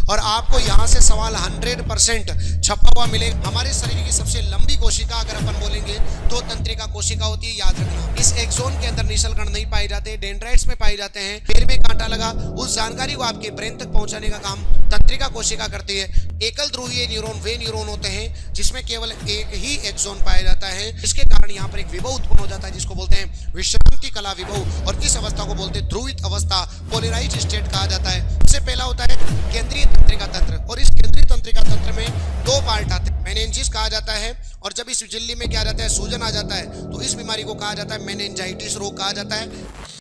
और आपको यहाँ से सवाल 100% छपा हुआ मिलेगा। हमारे शरीर की सबसे लंबी कोशिका अगर अपन बोलेंगे तो तंत्रिका कोशिका होती है, याद रखना। इस एक्सोन के अंदर निशल कण नहीं पाए जाते, डेंड्राइट्स में पाए जाते हैं। पैर में कांटा लगा, उस जानकारी को आपके ब्रेन तक पहुंचाने का काम तंत्रिका कोशिका करती है। एकल ध्रुवीय न्यूरॉन वे न्यूरॉन होते हैं जिसमें केवल एक ही एक्सोन पाया जाता है, जिसके कारण यहाँ पर एक विभव उत्पन्न हो जाता है जिसको बोलते हैं विश्रांति कला विभव, और इस अवस्था को बोलते हैं ध्रुवित अवस्था, पोलराइज्ड स्टेट कहा जाता है। सबसे पहला होता है केंद्रीय तंत्रिका तंत्र, और इस केंद्रीय तंत्रिका तंत्र में दो पार्ट आते हैं। मेनिंजिस कहा जाता है, और जब इस झिल्ली में क्या आ जाता है, सूजन आ जाता है, तो इस बीमारी को कहा जाता है मेनिंजाइटिस रोग कहा जाता है।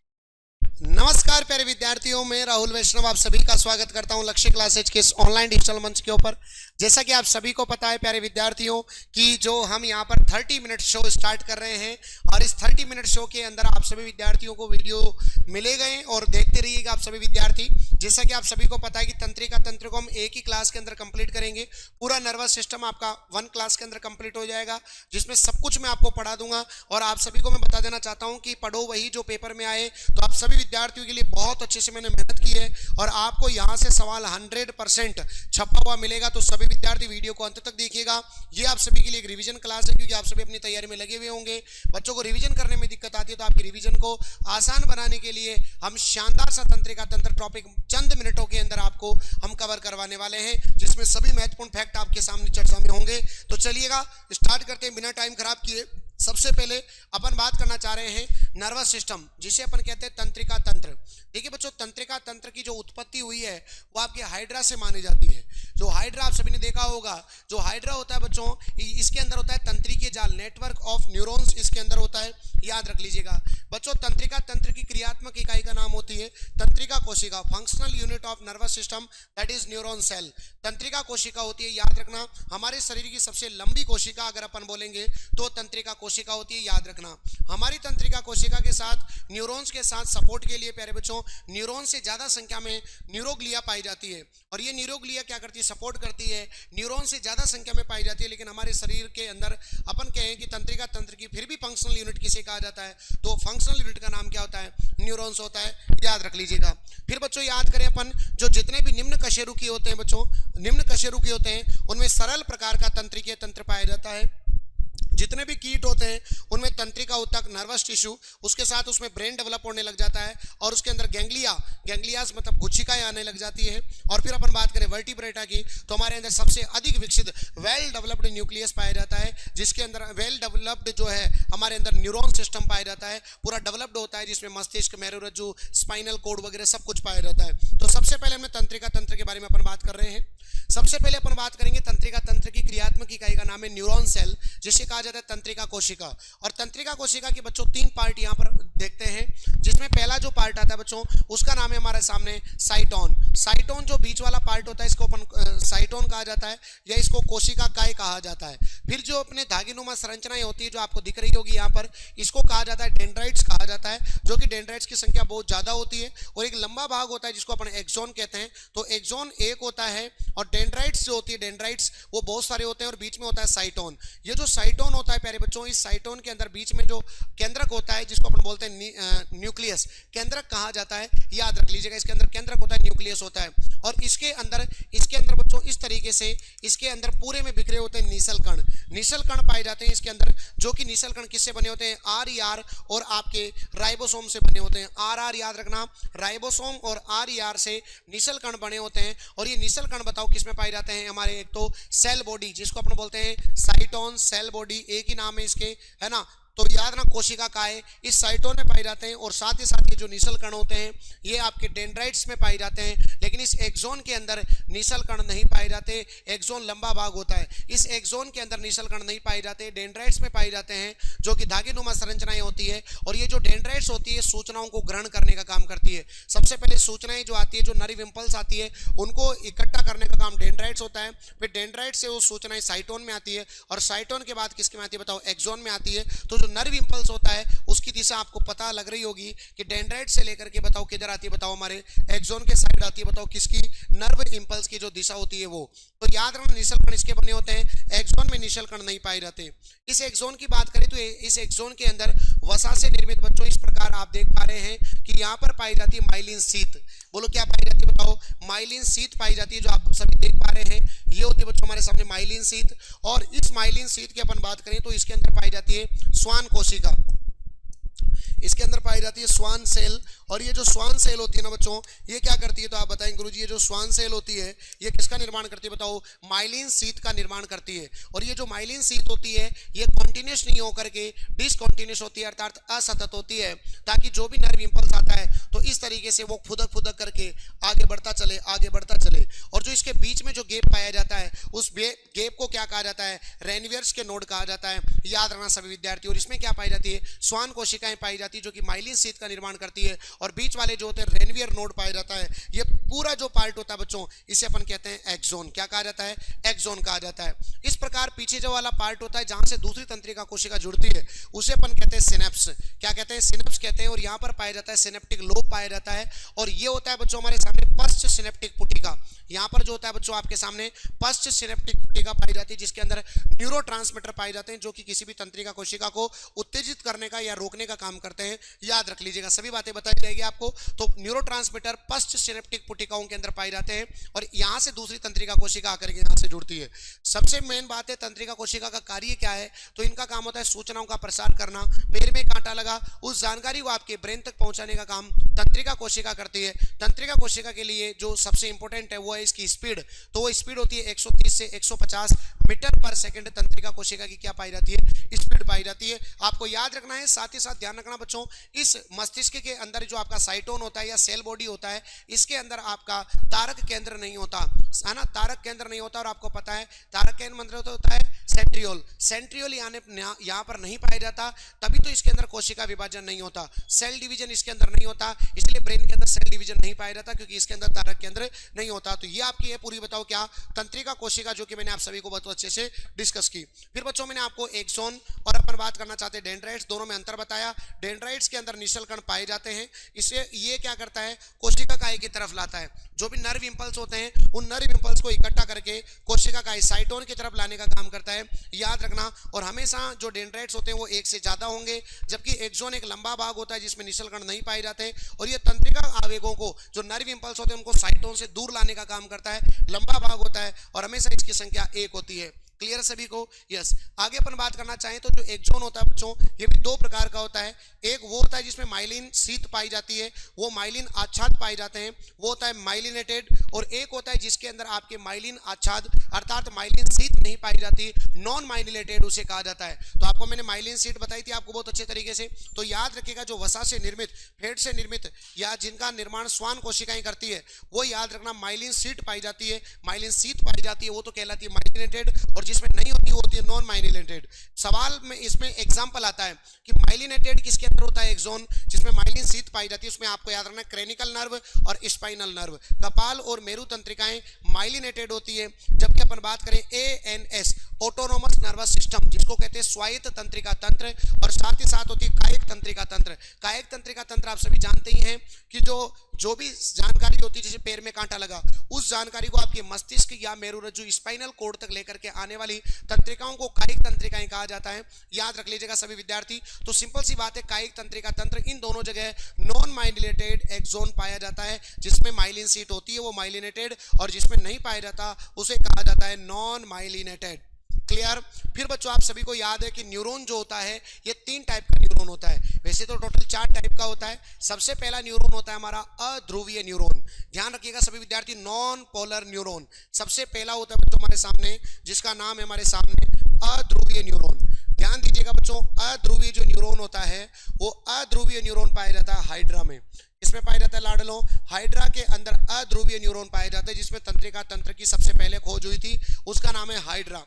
नमस्कार प्यारे विद्यार्थियों, मैं राहुल वैष्णव आप सभी का स्वागत करता हूं लक्ष्य क्लासेज के इस ऑनलाइन डिजिटल मंच के ऊपर। जैसा कि आप सभी को पता है प्यारे विद्यार्थियों कि जो हम यहां पर 30 मिनट शो स्टार्ट कर रहे हैं, और इस 30 मिनट शो के अंदर आप सभी विद्यार्थियों को वीडियो मिले गए और देखते रहिएगा आप सभी विद्यार्थी। जैसा कि आप सभी को पता है कि तंत्रिका तंत्र को हम एक ही क्लास के अंदर कंप्लीट करेंगे। पूरा नर्वस सिस्टम आपका 1 क्लास के अंदर कंप्लीट हो जाएगा, जिसमें सब कुछ मैं आपको पढ़ा दूंगा। और आप सभी को मैं बता देना चाहता हूं कि पढ़ो वही जो पेपर में आए। तो आप सभी विद्यार्थियों के लिए बहुत अच्छे से मैंने मेहनत की है, और आपको यहां से सवाल 100% छपा हुआ मिलेगा। तो सभी विद्यार्थी वीडियो को अंत तक देखिएगा। ये आप सभी के लिए एक रिवीजन क्लास है, क्योंकि आप सभी अपनी तैयारी में लगे हुए होंगे। बच्चों को रिवीजन करने में दिक्कत आती है, तो आपकी रिवीजन को आसान बनाने के लिए हम शानदार सा तंत्रिका तंत्र टॉपिक चंद मिनटों के अंदर आपको हम कवर करवाने वाले हैं, जिसमें सभी महत्वपूर्ण फैक्ट आपके सामने चर्चा में होंगे। तो चलिएगा स्टार्ट करते हैं बिना टाइम खराब किए। सबसे पहले अपन बात करना चाह रहे हैं नर्वस सिस्टम, जिसे अपन कहते हैं तंत्रिका तंत्र। देखिए बच्चों, तंत्रिका तंत्र की जो उत्पत्ति हुई है वो आपके हाइड्रा से मानी जाती है। जो हाइड्रा आप सभी ने देखा होगा, जो हाइड्रा होता है बच्चों, इसके अंदर होता है तंत्रिकीय जाल, नेटवर्क ऑफ न्यूरॉन्स इसके अंदर होता है, याद रख लीजिएगा बच्चों। तंत्रिका तंत्र की क्रियात्मक इकाई का नाम होती है तंत्रिका कोशिका, functional unit of nervous system that is neuron cell. तंत्रिका कोशिका होती है, याद रखना। हमारे शरीर की सबसे लंबी कोशिका अगर अपन बोलेंगे तो तंत्रिका कोशिका होती है, याद रखना। हमारी तंत्रिका कोशिका के साथ न्यूरॉन्स के साथ सपोर्ट के लिए प्यारे बच्चों न्यूरॉन से ज्यादा संख्या में न्यूरोग्लिया पाई जाती है, और ये न्यूरोग्लिया क्या करती है, सपोर्ट करती है। न्यूरॉन से ज्यादा संख्या में पाई जाती है, लेकिन हमारे शरीर के अंदर अपन कहें कि तंत्रिका तंत्र की फिर भी फंक्शनल यूनिट किसे कहा जाता है, तो फंक्शनल यूनिट का नाम क्या होता है, न्यूरॉन्स होता है, याद रख लीजिएगा। फिर बच्चों याद करें अपन, जो जितने भी निम्न कशेरुकी होते हैं बच्चों, निम्न कशेरुकी होते हैं उनमें सरल प्रकार का तंत्रिकीय तंत्र पाया जाता है। जितने भी कीट होते हैं उनमें तंत्रिका ऊतक, नर्वस टिश्यू, उसके साथ उसमें ब्रेन डेवलप होने लग जाता है, और उसके अंदर गैंग्लियाज मतलब गुच्छिकाएं आने लग जाती है। और फिर अपन बात करें वर्टिब्रेटा की, तो हमारे अंदर सबसे अधिक विकसित वेल डेवलप्ड न्यूक्लियस पाया जाता है, जिसके अंदर वेल डेवलप्ड जो है हमारे अंदर न्यूरॉन सिस्टम पाया जाता है, पूरा डेवलप्ड होता है, जिसमें मस्तिष्क, मेरुरज्जु, स्पाइनल कोड वगैरह सब कुछ पाया जाता है। तो सबसे पहले हमने तंत्रिका तंत्र के बारे में अपन बात कर रहे हैं। सबसे पहले अपन बात करेंगे तंत्रिका तंत्र की क्रियात्मक इकाई का नाम है न्यूरॉन सेल, जिसे कहा जाता है तंत्रिका कोशिका। और तंत्रिका कोशिका के बच्चों 3 पार्ट यहाँ पर देखते हैं, जिसमें पहला जो पार्ट आता है बच्चों उसका नाम है हमारे सामने साइटोन। साइटोन जो बीच वाला पार्ट होता है इसको अपन साइटोन कहा जाता है, या इसको कोशिका काय कहा जाता है। फिर जो अपने धागेनुमा संरचनाएं होती है जो आपको दिख रही होगी यहाँ पर, इसको कहा जाता है डेंड्राइट्स कहा जाता है, जो कि डेंड्राइट्स की संख्या बहुत ज्यादा होती है। और एक लंबा भाग होता है जिसको अपन एक्सोन कहते हैं, तो एक्सोन एक होता है, और डेंड्राइट्स जो होती है डेंड्राइट्स वो बहुत सारे होते हैं, और बीच में होता है साइटोन। ये जो साइटोन होता है प्यारे बच्चों, इस साइटोन के अंदर बीच में जो केंद्रक होता है जिसको अपन बोलते हैं न्यूक्लियस, केंद्रक कहा जाता है, याद रख लीजिएगा। इसके अंदर केंद्रक होता है, न्यूक्लियस होता है, और इसके अंदर बच्चों इस तरीके से इसके अंदर पूरे में बिखरे होते हैं निशल कण। निशल कण पाए जाते हैं इसके अंदर, जो कि निशल कण किससे बने होते हैं, RER और आपके राइबोसोम से बने होते हैं। RR याद रखना, राइबोसोम और RER से निशल कण बने होते हैं। और ये निशल कण बताओ किसमें पाए जाते हैं, हमारे एक तो सेल बॉडी जिसको अपन बोलते हैं साइटोन, सेल बॉडी एक ही नाम है इसके, है ना। तो याद रखना कोशिका काय इस साइटोन में पाए जाते हैं, और साथ ही साथ ये जो निशल कण होते हैं ये आपके डेंड्राइट्स में पाए जाते हैं। लेकिन इस एक्सोन के अंदर निशल कण नहीं पाए जाते, एक्सोन लंबा भाग होता है, इस एक्सोन के अंदर निशल कण नहीं पाए जाते, डेंड्राइट्स में पाए जाते हैं, जो कि धागेनुमा संरचनाएं होती है। और ये जो डेंड्राइट्स होती है सूचनाओं को ग्रहण करने का काम करती है। सबसे पहले सूचनाएं जो आती है, जो नर्व इंपल्स आती है, उनको इकट्ठा करने का काम डेंड्राइट्स होता है। फिर डेंड्राइट्स से वो सूचनाएं साइटोन में आती है, और साइटोन के बाद किसके में आती है बताओ, एक्सोन में आती है। तो जो नर्व इंपल्स होता है उसकी दिशा आपको पता लग रही होगी कि डेंड्राइट से लेकर के बताओ किधर आती है, बताओ हमारे एक्सोन के साइड आती है, बताओ किसकी, नर्व इंपल्स की जो दिशा होती है वो। तो याद रखना निशल कण इसके बने होते हैं, एक्सोन में निशल कण नहीं पाए जाते। इस एक्सोन की बात करें तो इस एक्सोन के अंदर वसा से निर्मित बच्चों इस प्रकार आप देख पा रहे हैं कि यहाँ पर पाई जाती है माइलिन शीथ। बोलो क्या पाई जाती है, बताओ, माइलिन शीथ पाई जाती है, जो आप सभी देख पा रहे हैं ये होती है बच्चों हमारे सामने माइलिन शीथ। और इस माइलिन शीथ की अपन बात करें तो इसके अंदर पाई जाती है स्वान कोशिका, इसके अंदर पाई जाती है स्वान सेल। और ये जो स्वान सेल होती है ना बच्चों, ये क्या करती है, तो आप बताएं गुरुजी, ये जो स्वान सेल होती है ये किसका निर्माण करती है, बताओ, माइलिन शीथ का निर्माण करती है। और ये जो माइलिन शीथ होती है ये कॉन्टिन्यूस नहीं होकर के डिसकॉन्टिन्यूस होती है, अर्थात असतत होती है, ताकि जो भी नर्व इंपल्स आता है तो इस तरीके से वो फुदक फुदक करके आगे बढ़ता चले, आगे बढ़ता चले। और जो इसके बीच में जो गैप पाया जाता है उस गैप को क्या कहा जाता है, रेनवियर्स के नोड कहा जाता है, याद रखना सभी विद्यार्थी। और इसमें क्या पाई जाती है, स्वान कोशिकाएं पाई जाती है जो कि माइलिन शीथ का निर्माण करती है। और बीच वाले जो होते हैं रेनवियर नोड पाया जाता है। ये पूरा जो पार्ट होता है बच्चों इसे अपन कहते हैं एक्सोन। क्या कहा जाता है, एक्सोन कहा जाता है। इस प्रकार पीछे जो वाला पार्ट होता है जहां से दूसरी तंत्रिका कोशिका जुड़ती है उसे अपन कहते हैं सिनेप्स। क्या कहते हैं, सिनेप्स कहते हैं। और यहां पर पाया जाता है सिनेप्टिक लोब पाया जाता है। और ये होता है बच्चों हमारे सामने पश्च सिनेप्टिक पुटिका। यहां पर जो होता है बच्चों आपके सामने पश्च सिनेप्टिक पुटिका पाई जाती है, जिसके अंदर न्यूरोट्रांसमीटर पाए जाते हैं जो कि किसी भी तंत्रिका कोशिका को उत्तेजित करने का या रोकने का काम करते हैं। याद रख लीजिएगा, सभी बातें बताई जाएगी आपको। तो न्यूरोट्रांसमीटर पश्च सिनेप्टिक पुटिकाओं के अंदर पाए जाते हैं और यहां से दूसरी तंत्रिका कोशिका आकर के यहां से जुड़ती है। सबसे मेन बात है तंत्रिका कोशिका का कार्य क्या है, तो इनका काम होता है सूचनाओं का प्रसार करना। पैर में कांटा लगा, उस जानकारी को आपके ब्रेन तक पहुंचाने का काम तंत्रिका कोशिका करती है। तंत्रिका कोशिका के लिए जो सबसे इंपॉर्टेंट है वो है इसकी स्पीड। तो वो स्पीड होती है 130 से 150 मीटर पर सेकंड। तंत्रिका कोशिका की क्या पाई जाती है, स्पीड पाई जाती है। आपको याद रखना है, साथ ही साथ ध्यान रखना बच्चों, इस मस्तिष्क के अंदर जो आपका साइटोन होता है या सेल बॉडी होता है, इसके अंदर आपका तारक केंद्र नहीं होता है ना, तारक केंद्र नहीं होता। और आपको पता है तारक केंद्र मतलब होता है सेंट्रियोल। सेंट्रियोल यहाँ पर नहीं पाया जाता, तभी तो इसके अंदर कोशिका विभाजन नहीं होता, सेल डिवीजन इसके अंदर नहीं होता। इसलिए ब्रेन के अंदर सेल डिवीजन नहीं पाया जाता क्योंकि इसके अंदर तारक केंद्र नहीं होता। तो ये आपकी है पूरी, बताओ क्या, तंत्रिका कोशिका, जो कि मैंने आप सभी को बहुत अच्छे से डिस्कस की। फिर बच्चों मैंने आपको एक्सोन और अपन बात करना चाहते हैं डेंड्राइट्स, दोनों में अंतर बताया। डेंड्राइट्स के अंदर निशल कण पाए जाते हैं। इससे ये क्या करता है, कोशिका काय की तरफ लाता है। जो भी नर्व इंपल्स होते हैं उन नर्व इंपल्स को इकट्ठा करके कोशिका काय साइटोन की तरफ लाने का काम करता है, याद रखना। और हमेशा जो डेंड्राइट्स होते हैं वो एक से ज्यादा होंगे, जबकि एक्सोन एक लंबा भाग होता है जिसमें निशल कण नहीं पाए जाते। और ये तंत्रिका आवेगों को, जो नर्व इंपल्स होते हैं उनको साइटोन से दूर लाने का काम करता है, लंबा भाग होता है और हमेशा इसकी संख्या 1 होती है। क्लियर सभी को, यस। आगे अपन बात करना चाहें तो जो एक्सोन होता है बच्चों ये भी 2 प्रकार का होता है। एक वो होता है जिसमें माइलिन शीथ पाई जाती है, वो माइलिन आच्छाद पाए जाते हैं, वो होता है माइलिनेटेड। और एक होता है जिसके अंदर आपके माइलिन आच्छाद अर्थात माइलिन शीथ नहीं पाई जाती, नॉन माइलिनेटेड उसे कहा जाता है। तो आपको मैंने माइलिन शीथ बताई थी आपको बहुत अच्छे तरीके से। तो याद रखिएगा, जो वसा से निर्मित, फेट से निर्मित या जिनका निर्माण स्वान कोशिकाएं करती है वो याद रखना माइलिन शीथ पाई जाती है, माइलिन शीथ पाई जाती है, वो तो कहलाती है माइलिनेटेड। और जिसमें नहीं होती वो होती है नॉन माइलिनेटेड। सवाल में इसमें एग्जांपल आता है कि माइलिनेटेड किसके अंदर होता है, एक्सोन जिसमें माइलिन शीथ पाई जाती है उसमें आपको याद रखना क्रेनिकल नर्व और स्पाइनल नर्व, कपाल और मेरु तंत्रिकाएं माइलिनेटेड होती है। जबकि अपन बात करें एएनएस ऑटोनोमस नर्वस सिस्टम, जिसको कहते हैं स्वायत्त तंत्रिका तंत्र, और साथ ही साथ होती है कायिक तंत्रिका तंत्र। कायिक तंत्रिका तंत्र आप सभी जानते ही हैं कि जो भी जानकारी होती है, जैसे पैर में कांटा लगा, उस जानकारी को आपके मस्तिष्क या मेरुरज्जु स्पाइनल कोड तक लेकर के आने वाली तंत्रिकाओं को कायिक तंत्रिकाएं कहा जाता है। याद रख लीजिएगा सभी विद्यार्थी। तो सिंपल सी बात है, कायिक तंत्रिका तंत्र इन दोनों जगह नॉन माइलिनेटेड एक्सोन पाया जाता है। जिसमें माइलिन शीथ होती है वो माइलिनेटेड, और जिसमें नहीं पाया जाता उसे कहा जाता है नॉन माइलिनेटेड। क्लियर। फिर बच्चों आप सभी को याद है कि न्यूरॉन जो होता है ये 3 टाइप का न्यूरॉन होता है, वैसे तो टोटल 4 टाइप का होता है। सबसे पहला न्यूरॉन होता है हमारा अध्रुवीय न्यूरॉन, ध्यान रखिएगा सभी विद्यार्थी, नॉन पोलर न्यूरॉन सबसे पहला होता है बच्चों हमारे सामने, जिसका नाम है हमारे सामने अध्रुवीय न्यूरॉन। ध्यान दीजिएगा बच्चों, अध्रुवीय जो न्यूरॉन होता है वो अध्रुवीय न्यूरॉन पाया जाता है हाइड्रा में। इसमें पाया जाता है लाडलों, हाइड्रा के अंदर अध्रुवीय न्यूरॉन पाया जाता है, जिसमें तंत्रिका तंत्र की सबसे पहले खोज हुई थी, उसका नाम है हाइड्रा।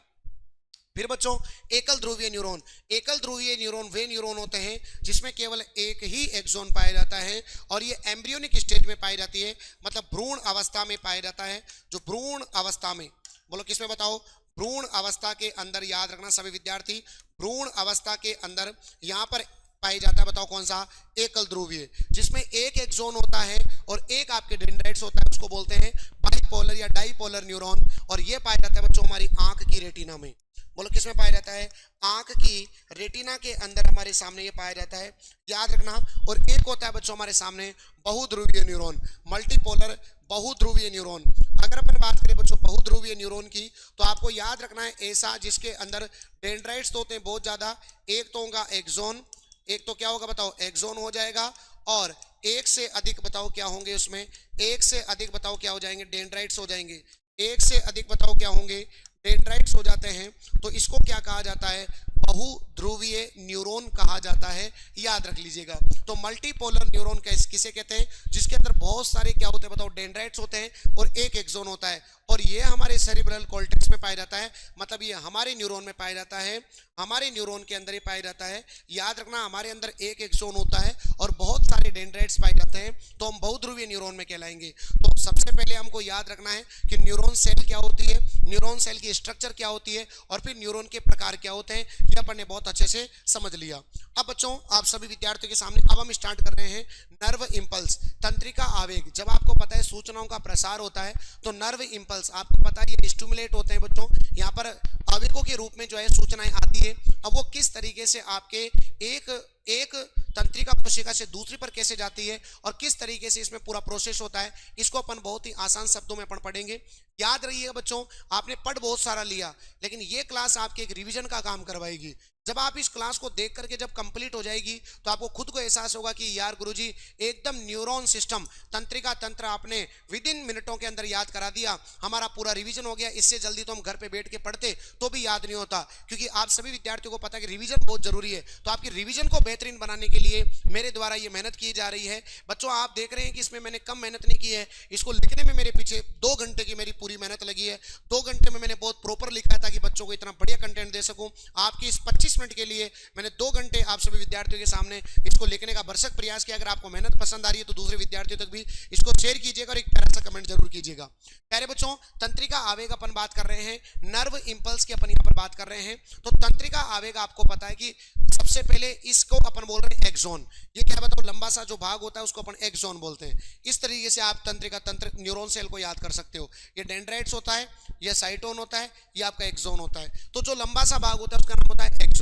फिर बच्चों एकल ध्रुवीय न्यूरॉन, एकल ध्रुवीय न्यूरॉन वे न्यूरॉन होते हैं जिसमें केवल एक ही एक्सोन पाया जाता है, और ये एम्ब्रियोनिक स्टेज में पाई जाती है, मतलब भ्रूण अवस्था में पाया जाता है। जो भ्रूण अवस्था में, बोलो किसमें बताओ, भ्रूण अवस्था के अंदर, याद रखना सभी विद्यार्थी, भ्रूण अवस्था के अंदर यहाँ पर पाई जाता है, बताओ कौन सा, एकल ध्रुवीय, जिसमें एक एक्सोन होता है और एक आपके डेंड्राइट्स होता है, उसको बोलते हैं बाइपोलर या डाइपोलर न्यूरॉन। और ये पाया जाता है बच्चों हमारी आंख की रेटिना में। बोलो किसमें पाया जाता है, आंख की रेटिना के अंदर हमारे सामने ये पाया जाता है, याद रखना। और एक होता है बच्चों हमारे सामने बहुध्रुवीय न्यूरॉन, मल्टीपोलर बहुध्रुवीय न्यूरॉन। अगर अपन बात करें बच्चों बहुध्रुवीय न्यूरॉन की, तो आपको याद रखना है ऐसा जिसके अंदर डेंड्राइट्स होते हैं बहुत ज्यादा, एक तो होगा एक्सोन, एक तो क्या होगा बताओ, एक्सोन हो जाएगा, और एक से अधिक बताओ क्या होंगे उसमें, एक से अधिक बताओ क्या हो जाएंगे, डेंड्राइट्स हो जाएंगे, एक से अधिक बताओ क्या होंगे, डेंड्राइट्स हो जाते हैं। तो इसको क्या कहा जाता है, बहुध्रुवीय न्यूरॉन कहा जाता है, याद रख लीजिएगा। तो मल्टीपोलर न्यूरॉन किसे कहते हैं, जिसके अंदर बहुत सारे क्या होते हैं बताओ, डेंड्राइट्स होते हैं और एक एक्सोन होता है, और ये हमारे सेरिब्रल कॉर्टेक्स में पाया जाता है, मतलब ये हमारे न्यूरॉन में पाया जाता है, हमारे न्यूरॉन के अंदर ही पाया जाता है। याद रखना हमारे अंदर एक एक्सोन होता है और बहुत सारे डेंड्राइट्स पाए जाते हैं, तो हम बहुध्रुवीय न्यूरॉन में कहलाएंगे। तो सबसे पहले हमको याद रखना है कि न्यूरॉन सेल क्या होती है, न्यूरॉन सेल की स्ट्रक्चर क्या होती है, और फिर न्यूरॉन के प्रकार क्या होते हैं, ये अपन ने बहुत अच्छे से समझ लिया। अब बच्चों आप सभी विद्यार्थियों के सामने अब हम स्टार्ट कर रहे हैं नर्व इंपल्स, तंत्रिका आवेग। जब आपको पता है सूचनाओं का प्रसार होता है तो नर्व इंपल्स आपको पता है ये स्टिमुलेट होते हैं बच्चों, यहाँ पर आवेगों के रूप में जो है सूचनाएं आती है। अब वो किस तरीके से आपके एक तंत्रिका कोशिका से दूसरी पर कैसे जाती है और किस तरीके से इसमें पूरा प्रोसेस होता है, इसको अपन बहुत ही आसान शब्दों में अपन पढ़ेंगे। याद रहिएगा बच्चों, आपने पढ़ बहुत सारा लिया, लेकिन ये क्लास आपके एक रिवीजन का काम करवाएगी। जब आप इस क्लास को देख करके जब कंप्लीट हो जाएगी तो आपको खुद को एहसास होगा कि यार गुरुजी एकदम न्यूरॉन सिस्टम, तंत्रिका तंत्र आपने विद इन मिनटों के अंदर याद करा दिया, हमारा पूरा रिवीजन हो गया। इससे जल्दी तो हम घर पे बैठ के पढ़ते तो भी याद नहीं होता, क्योंकि आप सभी विद्यार्थियों को पता है कि रिवीजन बहुत जरूरी है। तो आपकी रिवीजन को बेहतरीन बनाने के लिए मेरे द्वारा ये मेहनत की जा रही है। बच्चों आप देख रहे हैं कि इसमें मैंने कम मेहनत नहीं की है, इसको लिखने में मेरे पीछे 2 घंटे की मेरी पूरी मेहनत लगी है। 2 घंटे में मैंने बहुत प्रॉपर लिखा है ताकि बच्चों को इतना बढ़िया कंटेंट दे सकूं। आपकी इस 25 मिनट के लिए मैंने 2 घंटे आप सभी विद्यार्थियों के सामने इसको लिखने का भरसक प्रयास किया। अगर आपको मेहनत पसंद आ रही है तो दूसरे विद्यार्थियों तक भी इसको शेयर कीजिएगा और एक प्यारा सा कमेंट जरूर कीजिएगा। प्यारे बच्चों, तंत्रिका आवेग अपन बात कर रहे हैं, नर्व इंपल्स की अपन यहाँ पर बात कर रहे हैं। तो तंत्रिका आवेग आपको पता है कि सबसे पहले इसको अपन बोल रहे हैं एक्सोन। ये क्या बताओ, लंबा सा जो भाग होता है उसको अपन एक्सोन बोलते हैं। इस तरीके से आप तंत्रिका तंत्र न्यूरॉन सेल को याद कर सकते हो। ये डेंड्राइट्स होता है, ये साइटोन होता है, ये आपका एक्सोन होता है। तो जो लंबा सा भाग होता है उसका नाम होता है एक्सोन।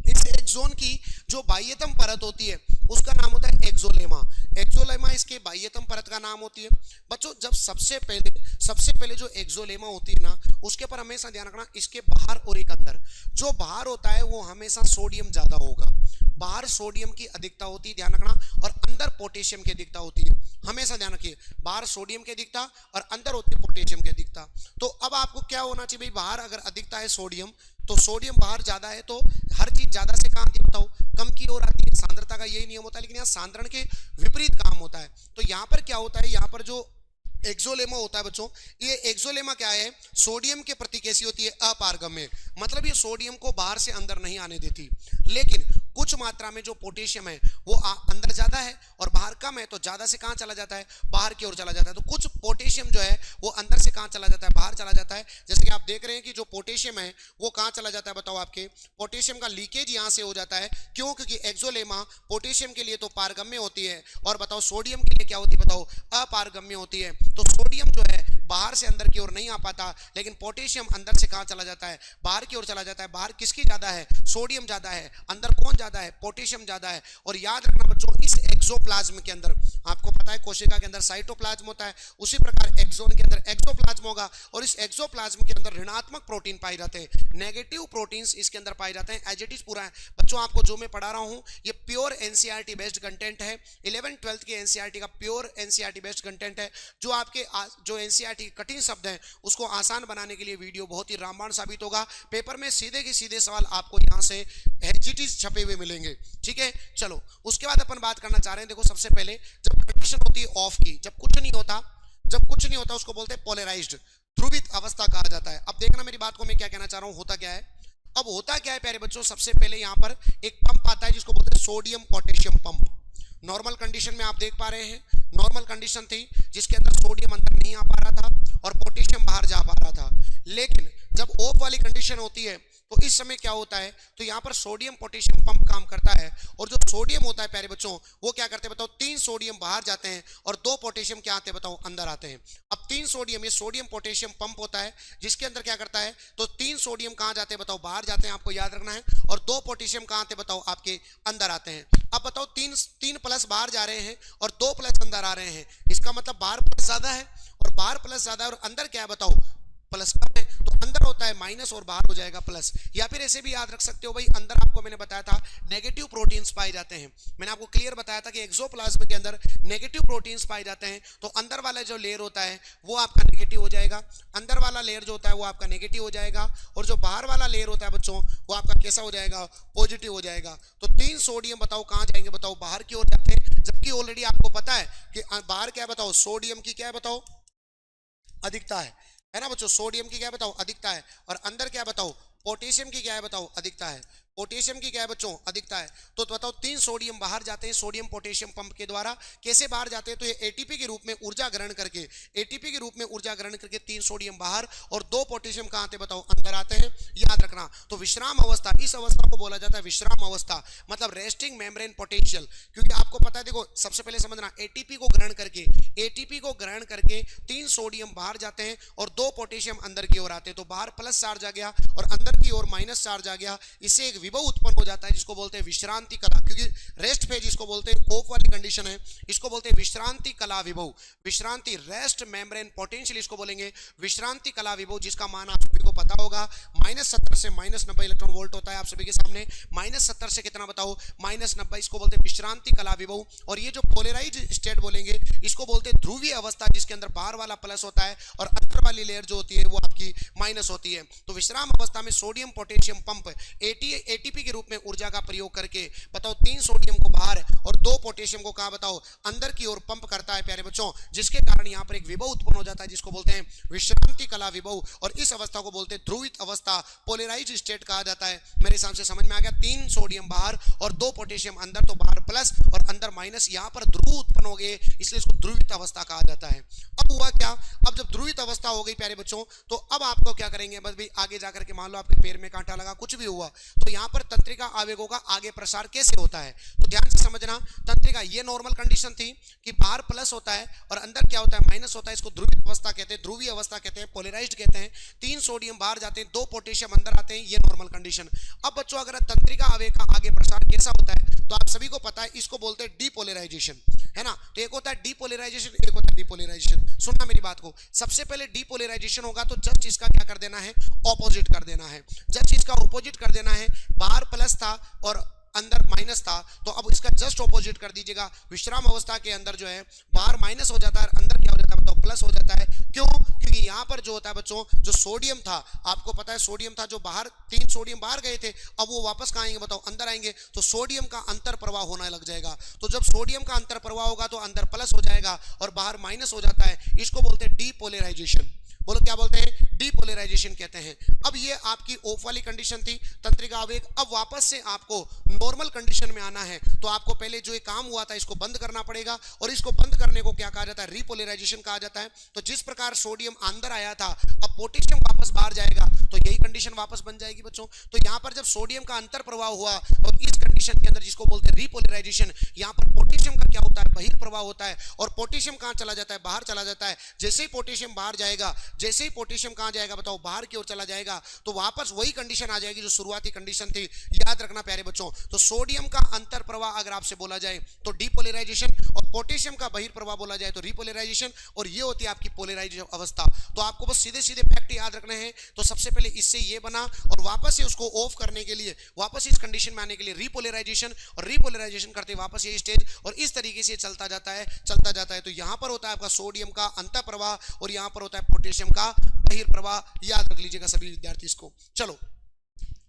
इस एक्सोन की जो बाह्यतम परत होती है उसका नाम होता है एक्सोलेमा। एक्सोलेमा इसके बाह्यतम परत का नाम होती है। बच्चों जब सबसे पहले जो एक्सोलेमा होती है ना, उसके पर हमेशा ध्यान रखना, इसके बाहर और एक अंदर। जो बाहर होता है वो हमेशा सोडियम ज्यादा होगा, बाहर सोडियम की अधिकता होती है, ध्यान रखना, और अंदर पोटेशियम की अधिकता होती है। हमेशा ध्यान रखिए, बाहर सोडियम की अधिकता और अंदर होती है पोटेशियम की अधिकता। तो अब आपको क्या होना चाहिए भाई, बाहर अगर अधिकता है सोडियम, तो सोडियम बाहर ज्यादा है तो हर चीज ज्यादा से कहां आती है बताओ, कम की ओर आती है। सांद्रता का यही नियम होता है, लेकिन यहाँ सांद्रण के विपरीत काम होता है। तो यहाँ पर क्या होता है, यहाँ पर जो एक्सोलेमा होता है बच्चों, ये एक्सोलेमा क्या है, सोडियम के प्रति कैसी होती है, अपारगम्य। मतलब ये सोडियम को बाहर से अंदर नहीं आने देती, लेकिन कुछ मात्रा में जो पोटेशियम है वो अंदर ज्यादा है और बाहर कम है, तो ज्यादा से कहां चला जाता है, बाहर की ओर चला जाता है। तो कुछ पोटेशियम जो है वो अंदर से कहां चला जाता है, बाहर चला जाता है। जैसे कि आप देख रहे हैं कि जो पोटेशियम है वो कहां चला जाता है बताओ, आपके पोटेशियम का लीकेज यहां से हो जाता है। क्यों? क्योंकि एक्सोलेमा पोटेशियम के लिए तो पारगम्य होती है, और बताओ सोडियम के लिए क्या होती है बताओ, अपारगम्य होती है। तो सोडियम जो है बाहर से अंदर की ओर नहीं आ पाता, लेकिन पोटेशियम अंदर से कहां चला जाता है, बाहर की ओर चला जाता है। बाहर किसकी ज्यादा है, सोडियम ज्यादा है, अंदर कौन ज्यादा है, पोटेशियम ज्यादा है। और याद रखना बच्चों, इस एक्सोप्लाज्म के अंदर आपको पता है कोशिका के अंदर साइटोप्लाज्म होता है, उसी प्रकार एक्सोन के अंदर एक्सोप्लाज्म होगा, और इस एक्सोप्लाज्म के अंदर ऋणात्मक प्रोटीन पाए जाते हैं, नेगेटिव प्रोटीन्स इसके अंदर पाए जाते हैं। एज इट इज पूरा है बच्चों, आपको जो मैं पढ़ा रहा हूं ये प्योर एनसीईआरटी बेस्ड कंटेंट है। 11th-12th के एनसीईआरटी का प्योर एनसीईआरटी बेस्ड कंटेंट है। जो आपके जो एनसीईआरटी कठिन शब्द हैं उसको आसान बनाने के लिए वीडियो बहुत ही रामबाण साबित होगा। पेपर में सीधे के सीधे सवाल आपको यहां से एज इट इज छपे हुए मिलेंगे, ठीक है। चलो उसके बाद अपन बात करना चाह रहे हैं, देखो सबसे पहले जब कंडीशन होती है ऑफ की, जब कुछ नहीं होता उसको बोलते हैं पोलराइज्ड, ध्रुवित अवस्था कहा जाता है। अब देखना मेरी बात को, मैं क्या कहना चाह रहा हूं, होता क्या है। अब होता क्या है प्यारे बच्चों, सबसे पहले यहां पर एक पंप आता है जिसको बोलते हैं sodium potassium pump. Normal condition में आप देख पा रहे हैं, नॉर्मल कंडीशन थी जिसके अंदर सोडियम अंदर नहीं आ पा रहा था और पोटेशियम बाहर जा पा रहा था। लेकिन जब ऑफ वाली कंडीशन होती है तो इस समय क्या होता है, तो यहाँ पर सोडियम पोटेशियम पंप काम करता है, और जो सोडियम होता है प्यारे बच्चों वो क्या करते हैं बताओ, 3 सोडियम बाहर जाते हैं और 2 पोटेशियम क्या आते हैं बताओ, अंदर आते हैं। अब 3 सोडियम, ये सोडियम पोटेशियम पंप होता है जिसके अंदर क्या करता है, तो 3 सोडियम कहाँ जाते हैं बताओ, बाहर जाते हैं, आपको याद रखना है, और 2 पोटेशियम कहाँ आते हैं बताओ, आपके अंदर आते हैं। अब बताओ 3 प्लस बाहर जा रहे हैं और 2 प्लस अंदर आ रहे हैं, इसका मतलब बाहर प्लस ज्यादा है और बाहर प्लस ज्यादा है और अंदर क्या है बताओ, प्लस कम है, तो अंदर होता है माइनस और बाहर हो जाएगा प्लस। या फिर ऐसे भी याद रख सकते हो भाई, अंदर आपको मैंने बताया था नेगेटिव प्रोटीन्स पाए जाते हैं, मैंने आपको क्लियर बताया था कि एक्सोप्लाज्म के अंदर नेगेटिव प्रोटीन्स पाए जाते हैं, तो अंदर वाला जो लेयर होता है वो आपका नेगेटिव हो जाएगा, अंदर वाला लेयर जो होता है वो आपका नेगेटिव हो जाएगा, और जो बाहर वाला लेयर होता है बच्चों वो आपका कैसा हो जाएगा, पॉजिटिव हो जाएगा। तो 3 सोडियम बताओ कहाँ जाएंगे बताओ, बाहर की ओर जाते हैं, जबकि ऑलरेडी आपको पता है कि बाहर क्या है बताओ, सोडियम की क्या है बताओ, अधिकता है ना बच्चों, सोडियम की क्या है बताओ, अधिकता है, और अंदर क्या बताओ, पोटेशियम की क्या है बताओ, अधिकता है, पोटेशियम की क्या है बच्चों, अधिकता है। तो बताओ 3 सोडियम बाहर जाते हैं सोडियम पोटेशियम पंप के द्वारा, कैसे बाहर जाते हैं, तो ये एटीपी के रूप में ऊर्जा ग्रहण करके, एटीपी के रूप में ऊर्जा ग्रहण करके 3 सोडियम बाहर और 2 पोटेशियम कहाँ आते बताओ, अंदर आते हैं, याद रखना। तो विश्राम अवस्था, इस अवस्था को बोला जाता है विश्राम अवस्था, मतलब रेस्टिंग मेम्ब्रेन पोटेंशियल, क्योंकि आपको पता है, देखो सबसे पहले समझना, एटीपी को ग्रहण करके 3 सोडियम बाहर जाते हैं और 2 पोटेशियम अंदर की ओर आते हैं, तो बाहर प्लस चार्ज आ गया और अंदर की ओर माइनस चार्ज आ गया, इससे एक विभव उत्पन्न हो जाता है जिसको बोलते हैं विश्रांति कला, क्योंकि रेस्ट फेज इसको बोलते हैं, ऑफ वाली कंडीशन है, इसको बोलते हैं विश्रांति कला विभव, विश्रांति रेस्ट मेम्ब्रेन पोटेंशियल इसको बोलेंगे विश्रांति कला विभव, जिसका मान आप सभी को पता होगा -70 से -90 इलेक्ट्रॉन वोल्ट होता है आप सभी के सामने, -70 से कितना बताओ, -90, इसको बोलते हैं विश्रांति कला विभव। और ये जो पोलराइज स्टेट बोलेंगे इसको बोलते हैं ध्रुवीय अवस्था, जिसके अंदर बाहर वाला प्लस होता है और अंदर वाली लेयर जो होती है वो आपकी माइनस होती है। तो विश्राम अवस्था में सोडियम पोटेशियम पंप एटीपी के रूप में ऊर्जा का प्रयोग करके बताओ 3 सोडियम को बाहर और 2 पोटेशियम को कहां बताओ, अंदर की ओर पंप करता है प्यारे बच्चों, जिसके कारण यहां पर एक विभव उत्पन्न हो जाता है जिसको बोलते हैं विश्रांति कला विभव, और इस अवस्था को बोलते हैं ध्रुवित अवस्था, पोलराइज स्टेट कहा जाता है। मेरे हिसाब से समझ में आ गया, 3 सोडियम बाहर और 2 पोटेशियम अंदर, तो बाहर प्लस और अंदर माइनस, यहां पर ध्रुव उत्पन्न हो गए, इसलिए इसको ध्रुवित अवस्था कहा जाता है। अब हुआ क्या, अब जब ध्रुवित अवस्था हो गई प्यारे बच्चों, तो अब आपको क्या करेंगे, बस भी आगे जाकर के मान लो आपके पैर में कांटा लगा, कुछ भी हुआ, तो यहाँ पर तंत्रिका आवेगों का आगे प्रसार कैसे होता है, तो ध्यान से समझना। तंत्रिका, ये नॉर्मल कंडीशन थी कि बाहर प्लस होता है और अंदर क्या होता है, माइनस होता है, इसको ध्रुवित अवस्था कहते हैं, ध्रुवीय अवस्था कहते हैं, पोलराइज्ड कहते हैं। 3 सोडियम बाहर जाते हैं, 2 पोटेशियम अंदर आते हैं, ये नॉर्मल कंडीशन। अब बच्चों अगर तंत्रिका आवेग का आगे प्रसार कैसा होता है, तो आप सभी को पता है, इसको बोलते हैं डीपोलराइजेशन, है ना। तो एक होता है डीपोलराइजेशन, एक होता है डीपोलराइजेशन। सुनना मेरी बात को, सबसे पहले डीपोलराइजेशन होगा तो जस्ट इसका क्या कर देना है, ऑपोजिट कर देना है, जस्ट इसका ऑपोजिट कर देना है। बाहर प्लस था और अंदर माइनस था, तो अब इसका जस्ट ऑपोजिट कर दीजिएगा। विश्राम अवस्था के अंदर जो है बाहर माइनस हो जाता है, अंदर क्या हो जाता है बताओ, प्लस हो जाता है। क्यों, क्योंकि यहाँ पर जो होता है बच्चों, जो सोडियम था, आपको पता है सोडियम था जो बाहर, 3 सोडियम बाहर गए थे, अब वो वापस कहाँ आएंगे बताओ, अंदर आएंगे, तो सोडियम का अंतर प्रवाह होने लग जाएगा। तो जब सोडियम का अंतर प्रवाह होगा तो अंदर प्लस हो जाएगा और बाहर माइनस हो जाता है, इसको बोलते हैं डीपोलराइजेशन। बोलो क्या बोलते हैं, डीपोलराइजेशन कहते हैं। अब ये आपकी ऑफ वाली कंडीशन थी, तंत्रिका आवेग। अब वापस से आपको नॉर्मल कंडीशन में आना है, तो आपको पहले जो ये काम हुआ था इसको बंद करना पड़ेगा, और इसको बंद करने को क्या कहा जाता है, रीपोलराइजेशन कहा जाता है। तो जिस प्रकार सोडियम अंदर आया था, अब पोटेशियम वापस बाहर जाएगा, तो यही कंडीशन वापस बन जाएगी बच्चों। तो यहाँ पर जब सोडियम का अंतर प्रवाह हुआ और इस कंडीशन के अंदर जिसको बोलते हैं रीपोलराइजेशन, यहाँ पर पोटेशियम का क्या होता है, बहिर्प्रवाह होता है, और पोटेशियम कहाँ चला जाता है, बाहर चला जाता है। जैसे ही पोटेशियम बाहर जाएगा, जैसे ही पोटेशियम कहां जाएगा बताओ, बाहर की ओर चला जाएगा, तो वापस वही कंडीशन आ जाएगी जो शुरुआती कंडीशन थी। याद रखना प्यारे बच्चों, तो सोडियम का अंतर प्रवाह अगर आपसे बोला जाए तो डीपोलराइजेशन, और पोटेशियम का बहिर्प्रवाह बोला जाए तो रीपोलराइजेशन, और ये होती है आपकी पोलराइज अवस्था। तो आपको बस सीधे सीधे फैक्ट याद रखने हैं। तो सबसे पहले इससे ये बना, और वापस से उसको ऑफ करने के लिए, वापस इस कंडीशन में आने के लिए रीपोलराइजेशन, और रीपोलराइजेशन करते वापस ये स्टेज, और इस तरीके से चलता जाता है। तो यहां पर होता है आपका सोडियम का अंतर प्रवाह, और यहां पर होता है पोटेशियम का बहिर्प्रवाह। याद रख लीजिएगा सभी विद्यार्थी इसको। चलो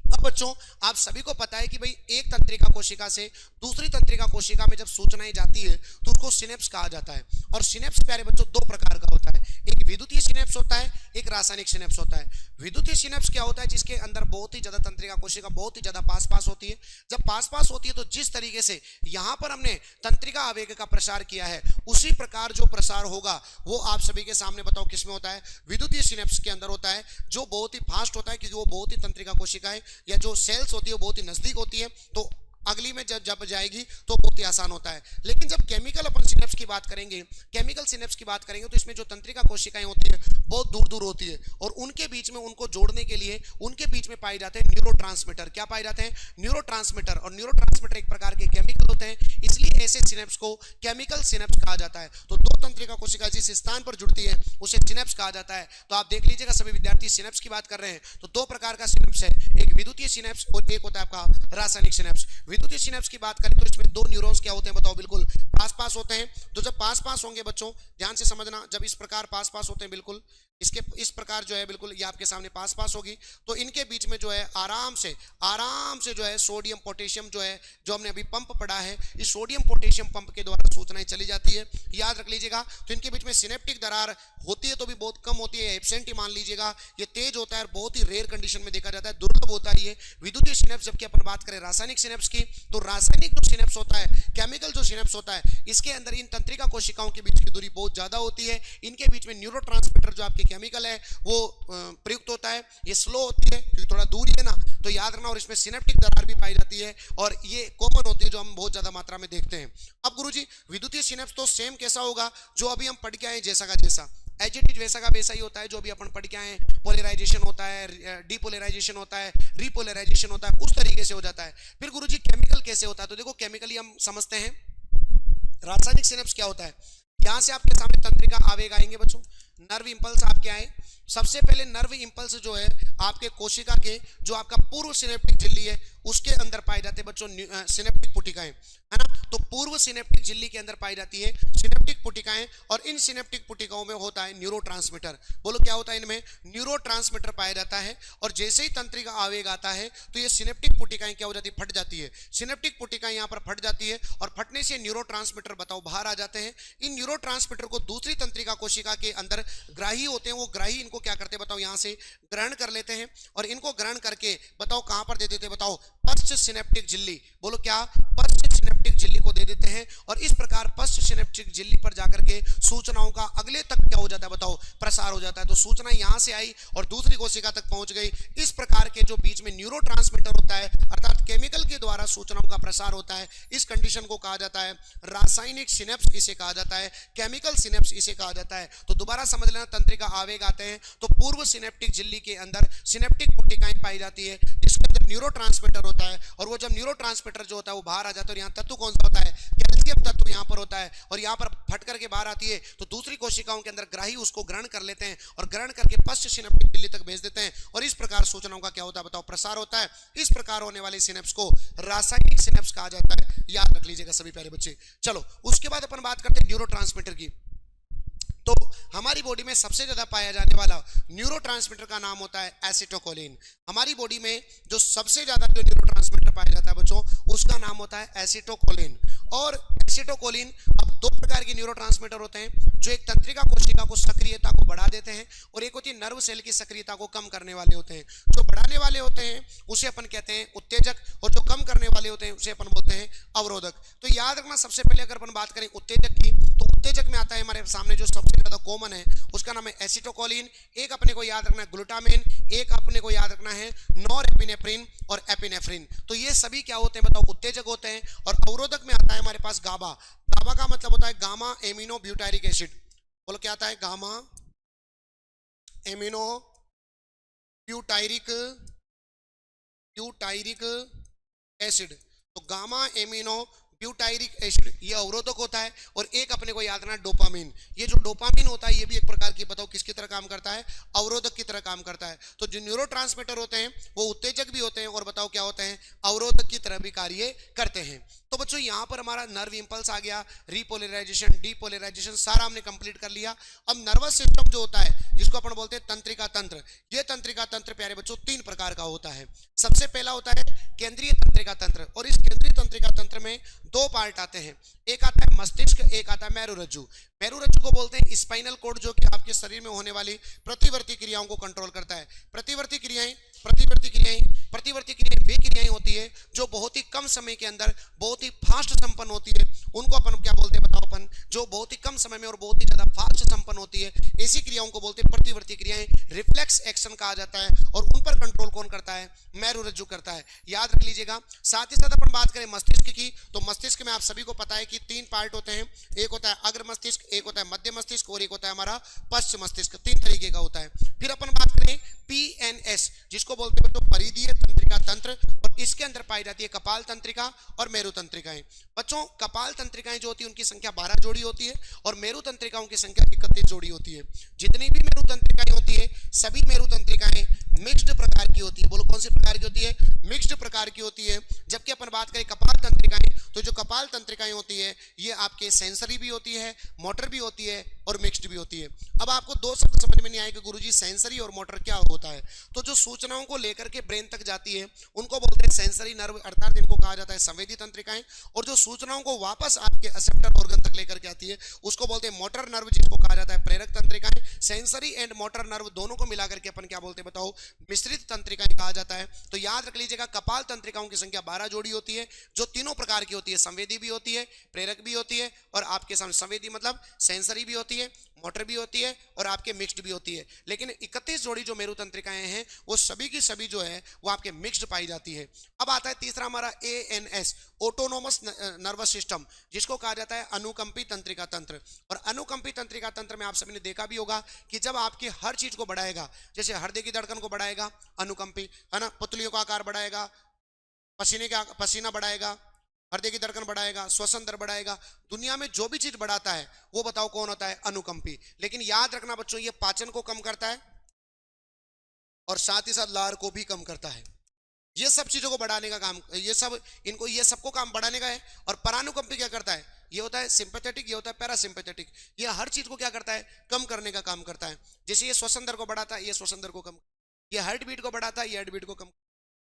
अब बच्चों, आप सभी को पता है कि भाई एक तंत्रिका कोशिका से दूसरी तंत्रिका कोशिका में जब सूचनाएं जाती है तो उसको सिनेप्स कहा जाता है। और सिनेप्स प्यारे बच्चों 2 प्रकार का होता है, एक विद्युतीय सिनेप्स होता है, एक रासायनिक सिनेप्स होता है। विद्युतीय सिनेप्स क्या होता है, जिसके अंदर बहुत ही ज्यादा तंत्रिका कोशिका बहुत ही ज्यादा पास पास होती है। जब पास पास होती है तो जिस तरीके से यहां पर हमने तंत्रिका आवेग का प्रसार किया है, उसी प्रकार जो प्रसार होगा वो आप सभी के सामने बताओ किसमें होता है, विद्युतीय सिनेप्स के अंदर होता है, जो बहुत ही फास्ट होता है क्योंकि वो बहुत ही तंत्रिका कोशिकाएं या जो सेल्स होती है वो बहुत ही नजदीक होती है, तो अगली में जब जाएगी तो बहुत ही आसान होता है। लेकिन जब केमिकल अपन सिनेप्स की बात करेंगे, केमिकल सिनेप्स की बात करेंगे तो इसमें जो तंत्रिका कोशिकाएं होती है बहुत दूर दूर होती है और उनके बीच में उनको जोड़ने के लिए उनके बीच में पाए जाते हैं न्यूरोट्रांसमीटर। क्या पाए जाते हैं, न्यूरोट्रांसमीटर। और न्यूरोट्रांसमीटर एक प्रकार के केमिकल होते हैं, इसलिए ऐसे सिनेप्स को केमिकल सिनेप्स कहा जाता है। तो दो तंत्रिका कोशिका जिस स्थान पर जुड़ती है उसे सिनेप्स कहा जाता है। तो आप देख लीजिएगा सभी विद्यार्थी, सिनेप्स की बात कर रहे हैं तो दो प्रकार का सिनेप्स है, एक विद्युतीय सिनेप्स और एक होता है आपका रासायनिक सिनेप्स। विद्युतीय सिनेप्स की बात करें तो इसमें दो न्यूरॉन्स क्या होते हैं बताओ, बिल्कुल पास पास होते हैं। तो जब पास पास होंगे बच्चों ध्यान से समझना, जब इस प्रकार पास पास होते हैं बिल्कुल इसके इस प्रकार जो है बिल्कुल ये आपके सामने पास पास होगी, तो इनके बीच में जो है आराम से जो है सोडियम पोटेशियम जो है, जो हमने अभी पंप पढ़ा है, इस सोडियम पोटेशियम पंप के द्वारा सूचनाएं चली जाती है, याद रख लीजिएगा। तो इनके बीच में सिनेप्टिक दरार होती है तो भी बहुत कम होती है, एब्सेंट ही मान लीजिएगा। ये तेज होता है, बहुत ही रेयर कंडीशन में देखा जाता है, दुर्लभ होता है ये विद्युतीय सिनेप्स। जबकि अपन बात करें रासायनिक सिनेप्स की, तो रासायनिक जो सिनेप्स होता है, केमिकल जो सिनेप्स होता है, इसके अंदर इन तंत्रिका कोशिकाओं के बीच की दूरी बहुत ज्यादा होती है। इनके बीच में न्यूरोट्रांसमीटर जो आपके केमिकल है वो प्रयुक्त होता है, ये स्लो होती है क्योंकि थोड़ा दूर है ना, तो याद रखना। और इसमें सिनेप्टिक दरार भी पाई जाती है और ये कॉमन होती है जो हम बहुत ज्यादा मात्रा में देखते हैं। अब गुरुजी विद्युतीय सिनेप्स तो सेम कैसा होगा, जो अभी हम पढ़ के आए जैसा का जैसा, एज इट इज वैसा का वैसा ही होता है जो अभी अपन पढ़ के आए। पोलराइजेशन होता है, डीपोलराइजेशन होता है, रिपोलराइजेशन होता है, उस तरीके से हो जाता है। फिर गुरुजी केमिकल कैसे होता है, तो देखो केमिकली हम समझते हैं। रासायनिक सिनेप्स क्या होता है, यहां से आपके सामने तंत्रिका आवेग आएंगे बच्चों, नर्व इंपल्स आपके आए। सबसे पहले नर्व इंपल्स जो है आपके कोशिका के जो आपका पूर्व सिनेप्टिक झिल्ली है उसके अंदर पाए जाते हैं बच्चों सिनेप्टिक पुटिकाएं, है ना। तो पूर्व सिनेप्टिक झिल्ली के अंदर पाई जाती है सिनेप्टिक पुटिकाएं और इन सिनेप्टिक पुटिकाओं में होता है न्यूरोट्रांसमीटर। बोलो क्या होता है इनमें, न्यूरोट्रांसमीटर पाया जाता है। और जैसे ही तंत्रिका आवेग आता है तो ये सिनेप्टिक पुटिकाएं क्या हो जाती है, फट जाती है। सिनेप्टिक पुटिकाएं यहाँ पर फट जाती है और फटने से न्यूरोट्रांसमीटर बताओ बाहर आ जाते हैं। इन न्यूरोट्रांसमीटर को दूसरी तंत्रिका कोशिका के अंदर ग्राही होते हैं, वो ग्राही इनको क्या करते हैं बताओ, यहाँ से ग्रहण कर लेते हैं और इनको ग्रहण करके बताओ कहां पर दे देते हैं बताओ, पश्च सिनेप्टिक झिल्ली। बोलो क्या, पश्च सिनेप्टिक झिल्ली को दे देते हैं। और इस प्रकार पश्च सिनेप्टिक झिल्ली पर जाकर के सूचनाओं का अगले तक क्या हो जाता है बताओ, प्रसार हो जाता है। तो सूचना यहां से आई और दूसरी कोशिका तक पहुंच गई। इस प्रकार के जो बीच में न्यूरोट्रांसमीटर होता है अर्थात केमिकल के द्वारा सूचनाओं का प्रसार होता है, इस कंडीशन को कहा जाता है रासायनिक सिनेप्स, इसे कहा जाता है केमिकल सिनेप्स, इसे कहा जाता है। तो दोबारा समझ लेना, तंत्रिका आवेग आते हैं तो पूर्व सिनेप्टिक झिल्ली के अंदर सिनेप्टिक पुटिकाएं पाई जाती है जिसके अंदर न्यूरोट्रांसमीटर होता है। और वो जब न्यूरोट्रांसमीटर जो होता है वो बाहर आ जाता है और यहाँ तत्व कौन सा होता है, कैल्शियम तत्व यहाँ पर होता है और यहाँ पर फट करके बाहर आती है। तो दूसरी कोशिकाओं के अंदर ग्राही उसको ग्रहण कर लेते हैं और ग्रहण करके पश्च सिनेप्टिक झिल्ली तक भेज देते हैं और इस प्रकार सूचनाओं का क्या होता है बताओ, प्रसार होता है। इस प्रकार होने वाले सिनेप्स को रासायनिक सिनेप्स कहा जाता है, याद रख लीजिएगा सभी प्यारे बच्चे। चलो उसके बाद अपन बात करते हैं न्यूरोट्रांसमीटर की। तो हमारी बॉडी में सबसे ज्यादा पाया जाने वाला न्यूरोट्रांसमीटर का नाम होता है एसिटोकोलिन। हमारी बॉडी में जो सबसे ज्यादा जो न्यूरोट्रांसमीटर पाया जाता है बच्चों उसका नाम होता है एसिटोकोलिन। और एसिटोकोलिन, अब दो प्रकार के न्यूरोट्रांसमीटर होते हैं, जो एक तंत्रिका कोशिका को सक्रियता को बढ़ा देते हैं और एक होती है नर्व सेल की सक्रियता को कम करने वाले होते हैं। जो बढ़ाने वाले होते हैं उसे अपन कहते हैं उत्तेजक और जो कम करने वाले होते हैं उसे अपन बोलते हैं अवरोधक। तो याद रखना, सबसे पहले अगर अपन बात करें उत्तेजक की, तो उत्तेजक में आता है हमारे सामने जो सबसे ज्यादा कॉमन है उसका नाम है एसिटोकोलिन। एक अपने को याद रखना है ग्लूटामिन, एक अपने को याद रखना है नॉरएपिनेफ्रिन और एपिनेफ्रिन। तो ये सभी क्या होते हैं बताओ, उत्तेजक होते हैं। और अवरोधक में आता है हमारे पास गाबा। गाबा का मतलब होता है गामा एमिनो ब्यूटारिक एसिड। बोलो क्या आता है, गामा एमिनो ब्यूटाइरिक एसिड। तो गामा एमिनो ब्यूटाइरिक एसिड ये अवरोधक होता है। और एक अपने को याद रखना डोपामिन। ये जो डोपामिन होता है ये भी एक प्रकार की बताओ किसकी तरह काम करता है, अवरोधक की तरह काम करता है। तो जो न्यूरोट्रांसमीटर होते हैं वो उत्तेजक भी होते हैं और बताओ क्या होते हैं, अवरोधक की तरह भी कार्य करते हैं। तो बच्चों यहाँ पर हमारा नर्व इंपल्स आ गया, रिपोलराइजेशन डीपोलराइजेशन सारा हमने कंप्लीट कर लिया। अब नर्वस सिस्टम जो होता है जिसको अपन बोलते हैं तंत्रिका तंत्र, ये तंत्रिका तंत्र प्यारे बच्चों तीन प्रकार का होता है। सबसे पहला होता है केंद्रीय तंत्रिका तंत्र और इस केंद्रीय तंत्रिका तंत्र में दो पार्ट आते हैं, एक आता है मस्तिष्क, एक आता है मेरुरज्जु। मेरुरज्जु को बोलते हैं स्पाइनल कोड, जो कि आपके शरीर में होने वाली प्रतिवर्ती क्रियाओं को कंट्रोल करता है। प्रतिवर्ती क्रियाएं वे क्रियाएं होती है जो बहुत ही कम समय के अंदर बहुत ही फास्ट संपन्न होती है, उनको अपन क्या बोलते हैं बताओ, अपन जो बहुत ही कम समय में और बहुत ही ज्यादा फास्ट संपन्न होती है, ऐसी क्रियाओं को बोलते हैं प्रतिवर्ती क्रियाएं। रिफ्लेक्स एक्शन कहा जाता है, और उन पर कंट्रोल कौन करता है? मेरुरज्जु करता है, याद रख लीजिएगा। साथ ही साथ अपन बात करें मस्तिष्क की, तो मस्तिष्क में आप सभी को पता है कि 3 पार्ट होते हैं, एक होता है अग्र मस्तिष्क, एक होता है मध्य मस्तिष्क, और एक होता है हमारा पश्च मस्तिष्क। 3 तरीके का होता है। फिर अपन बात करें पीएनएस, जिसको बोलते हैं तो परिधीय तंत्रिका तंत्र, और इसके अंदर पाई जाती है कपाल तंत्रिका और मेरु तंत्रिकाएं। बच्चों, कपाल तंत्रिकाएं जो होती है उनकी संख्या 12 जोड़ी होती है, और मेरु तंत्रिकाओं की संख्या 31 जोड़ी होती है। जितनी भी मेरु तंत्रिकाएं होती है, सभी मेरु तंत्रिकाएं मिक्स्ड प्रकार की होती है। बोलो कौन सी प्रकार की होती है? मिक्स्ड प्रकार की होती है। जबकि अपन बात करें कपाल तंत्रिकाएं, तो जो कपाल तंत्रिकाएं होती है ये आपके सेंसरी भी होती है, मोटर भी होती है, और मिक्स्ड भी होती है। अब आपको 2 शब्द समझ में नहीं आएगा गुरुजी सेंसरी और मोटर क्या होता है। तो जो सूचनाओं को लेकर के ब्रेन तक जाती है उनको बोलते हैं सेंसरी नर्व, अर्थात इनको कहा जाता है संवेदी तंत्रिकाएं। और जो सूचनाओं को वापस आपके एक्सेप्टर ऑर्गन तक लेकर के आती है उसको बोलते हैं मोटर नर्व, जिसको कहा जाता है प्रेरक तंत्रिकाएं। सेंसरी एंड मोटर नर्व दोनों को मिलाकर के अपन क्या बोलते हैं बताओ? मिश्रित तंत्रिकाएं कहा जाता है। तो याद रख लीजिएगा, कपाल तंत्रिकाओं की संख्या 12 जोड़ी होती है, जो तीनों प्रकार की होती है, संवेदी भी होती है, प्रेरक भी होती है, और आपके सामने संवेदी मतलब सेंसरी भी होती है, मोटर भी होती है, और आपके मिक्स्ड भी होती है। लेकिन 31 जोड़ी जो मेरु तंत्रिकाएं हैं वो सभी की सभी जो है वो आपके मिक्स्ड पाई जाती है। अब आता है तीसरा हमारा एएनएस, ऑटोनोमस नर्वस सिस्टम, जिसको कहा जाता है अनुकंपी तंत्रिका तंत्र। और अनुकंपी तंत्रिका तंत्र में आप सभी ने देखा भी होगा कि जब आपकी हर चीज को बढ़ाएगा, जैसे हृदय की धड़कन को बढ़ाएगा अनुकंपी, है ना, पुतलियों का आकार बढ़ाएगा, पसीना बढ़ाएगा, हृदय की धड़कन बढ़ाएगा, श्वसन दर बढ़ाएगा, दुनिया में जो भी चीज बढ़ाता है वो बताओ कौन होता है? अनुकंपी। लेकिन याद रखना बच्चों, ये पाचन को कम करता है और साथ ही साथ लार को भी कम करता है। ये सब चीजों को बढ़ाने का काम, ये सबको काम बढ़ाने का है। और परानुकंपी क्या करता है? ये होता है सिंपैथेटिक, ये होता है पैरासिम्पैथेटिक। ये हर चीज को क्या करता है? कम करने का काम करता है। जैसे ये श्वसन दर को बढ़ाता है, ये श्वसन दर को कम, ये हार्ट बीट को बढ़ाता है, ये हार्ट बीट को कम,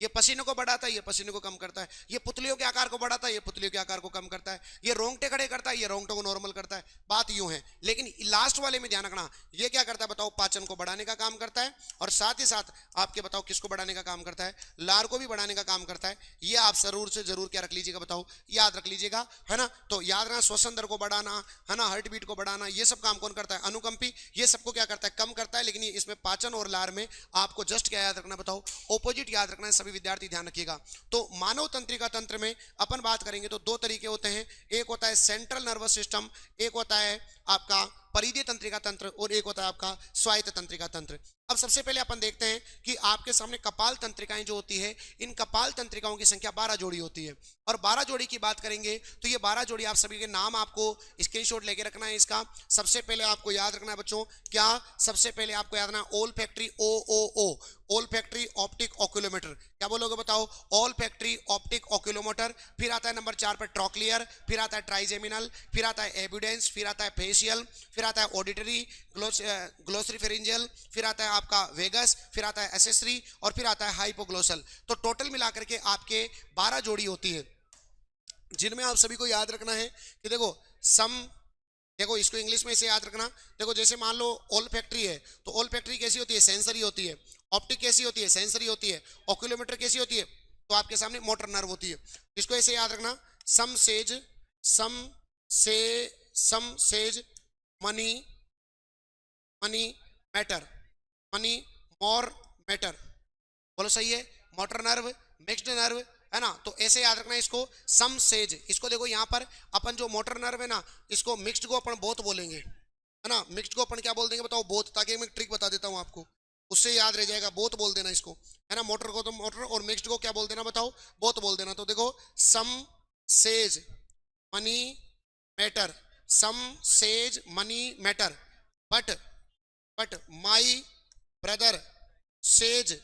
ये पसीने को बढ़ाता है, ये पसीने को कम करता है, ये पुतलियों के आकार को बढ़ाता है, ये पुतलियों के आकार को कम करता है, ये रोंगटे खड़े करता है, ये रोंगटों को नॉर्मल करता है। बात यूं है। लेकिन लास्ट वाले में ध्यान रखना, ये क्या करता है बताओ? पाचन को बढ़ाने का काम करता है, और साथ ही साथ आपके बताओ किसको बढ़ाने का काम करता है? लार को भी बढ़ाने का काम करता है। ये आप जरूर से जरूर क्या रख लीजिएगा बताओ? याद रख लीजिएगा, है ना। तो याद रखना, श्वसन दर को बढ़ाना, है ना, हार्ट बीट को बढ़ाना, ये सब काम कौन करता है? अनुकंपी। ये सबको क्या करता है? कम करता है। लेकिन ये इसमें पाचन और लार में आपको जस्ट क्या याद रखना बताओ? ऑपोजिट याद रखना है। सभी विद्यार्थी ध्यान रखिएगा। तो मानव तंत्रिका तंत्र में अपन बात करेंगे तो 2 तरीके होते हैं, एक होता है सेंट्रल नर्वस सिस्टम, एक होता है आपका परिधीय तंत्रिका तंत्र, और एक होता है आपका स्वायत्त तंत्रिका तंत्र। अब सबसे पहले अपन देखते हैं कि आपके सामने कपाल तंत्रिकाएं जो होती है, इन कपाल तंत्रिकाओं की संख्या 12 जोड़ी होती है। और 12 जोड़ी की बात करेंगे तो ये 12 जोड़ी आप सभी के नाम आपको स्क्रीनशॉट लेके रखना है इसका। सबसे पहले आपको याद रखना है बच्चों, क्या? सबसे पहले आपको याद रखना ओल फैक्ट्री, ओ ओल फैक्ट्री ऑप्टिक ऑक्यूलोमीटर। क्या बोलोगे बताओ? ओल फैक्ट्री ऑप्टिक ऑक्यूलोमीटर। फिर आता है नंबर 4 पर ट्रॉक्लियर, फिर आता है ट्राइजेमिनल, फिर आता है एविडेंस, फिर आता है फेशियल, फिर आता है ऑडिटरी, ग्लोसरी फेरिंजियल, फिर आता है आपका वेगस, फिर आता है एसेसरी, और फिर आता है हाइपोग्लोसल। तो टोटल मिलाकर के आपके 12 जोड़ी होती है, जिनमें आप सभी को याद रखना है कि देखो इसको इंग्लिश में इसे याद रखना। देखो जैसे मान लो ओल फैक्ट्री है, तो ओल फैक्ट्री कैसी होती है? सेंसरी होती है। ऑप्टिक कैसी होती है? सेंसरी होती है। ऑक्यूलोमीटर कैसी होती है? तो आपके सामने मोटर नर्व होती है। इसको ऐसे याद रखना, some says money matter, money more matter. बोलो सही है? मोटर नर्व, मिक्स्ड नर्व, है ना। तो ऐसे याद रखना इसको, सम सेज। इसको देखो यहाँ पर अपन जो मोटर नर्व है ना, इसको मिक्स्ड को अपन बोथ बोलेंगे, है ना। मिक्स्ड को अपन क्या बोल देंगे बताओ? बोथ। ताकि मैं ट्रिक बता देता हूँ आपको, उससे याद रह जाएगा। बोथ बोल देना इसको, है ना। मोटर को तो मोटर, और मिक्स्ड को क्या बोल देना बताओ? बोथ बोल देना। तो देखो some says money matter, some says money matter, but my brother says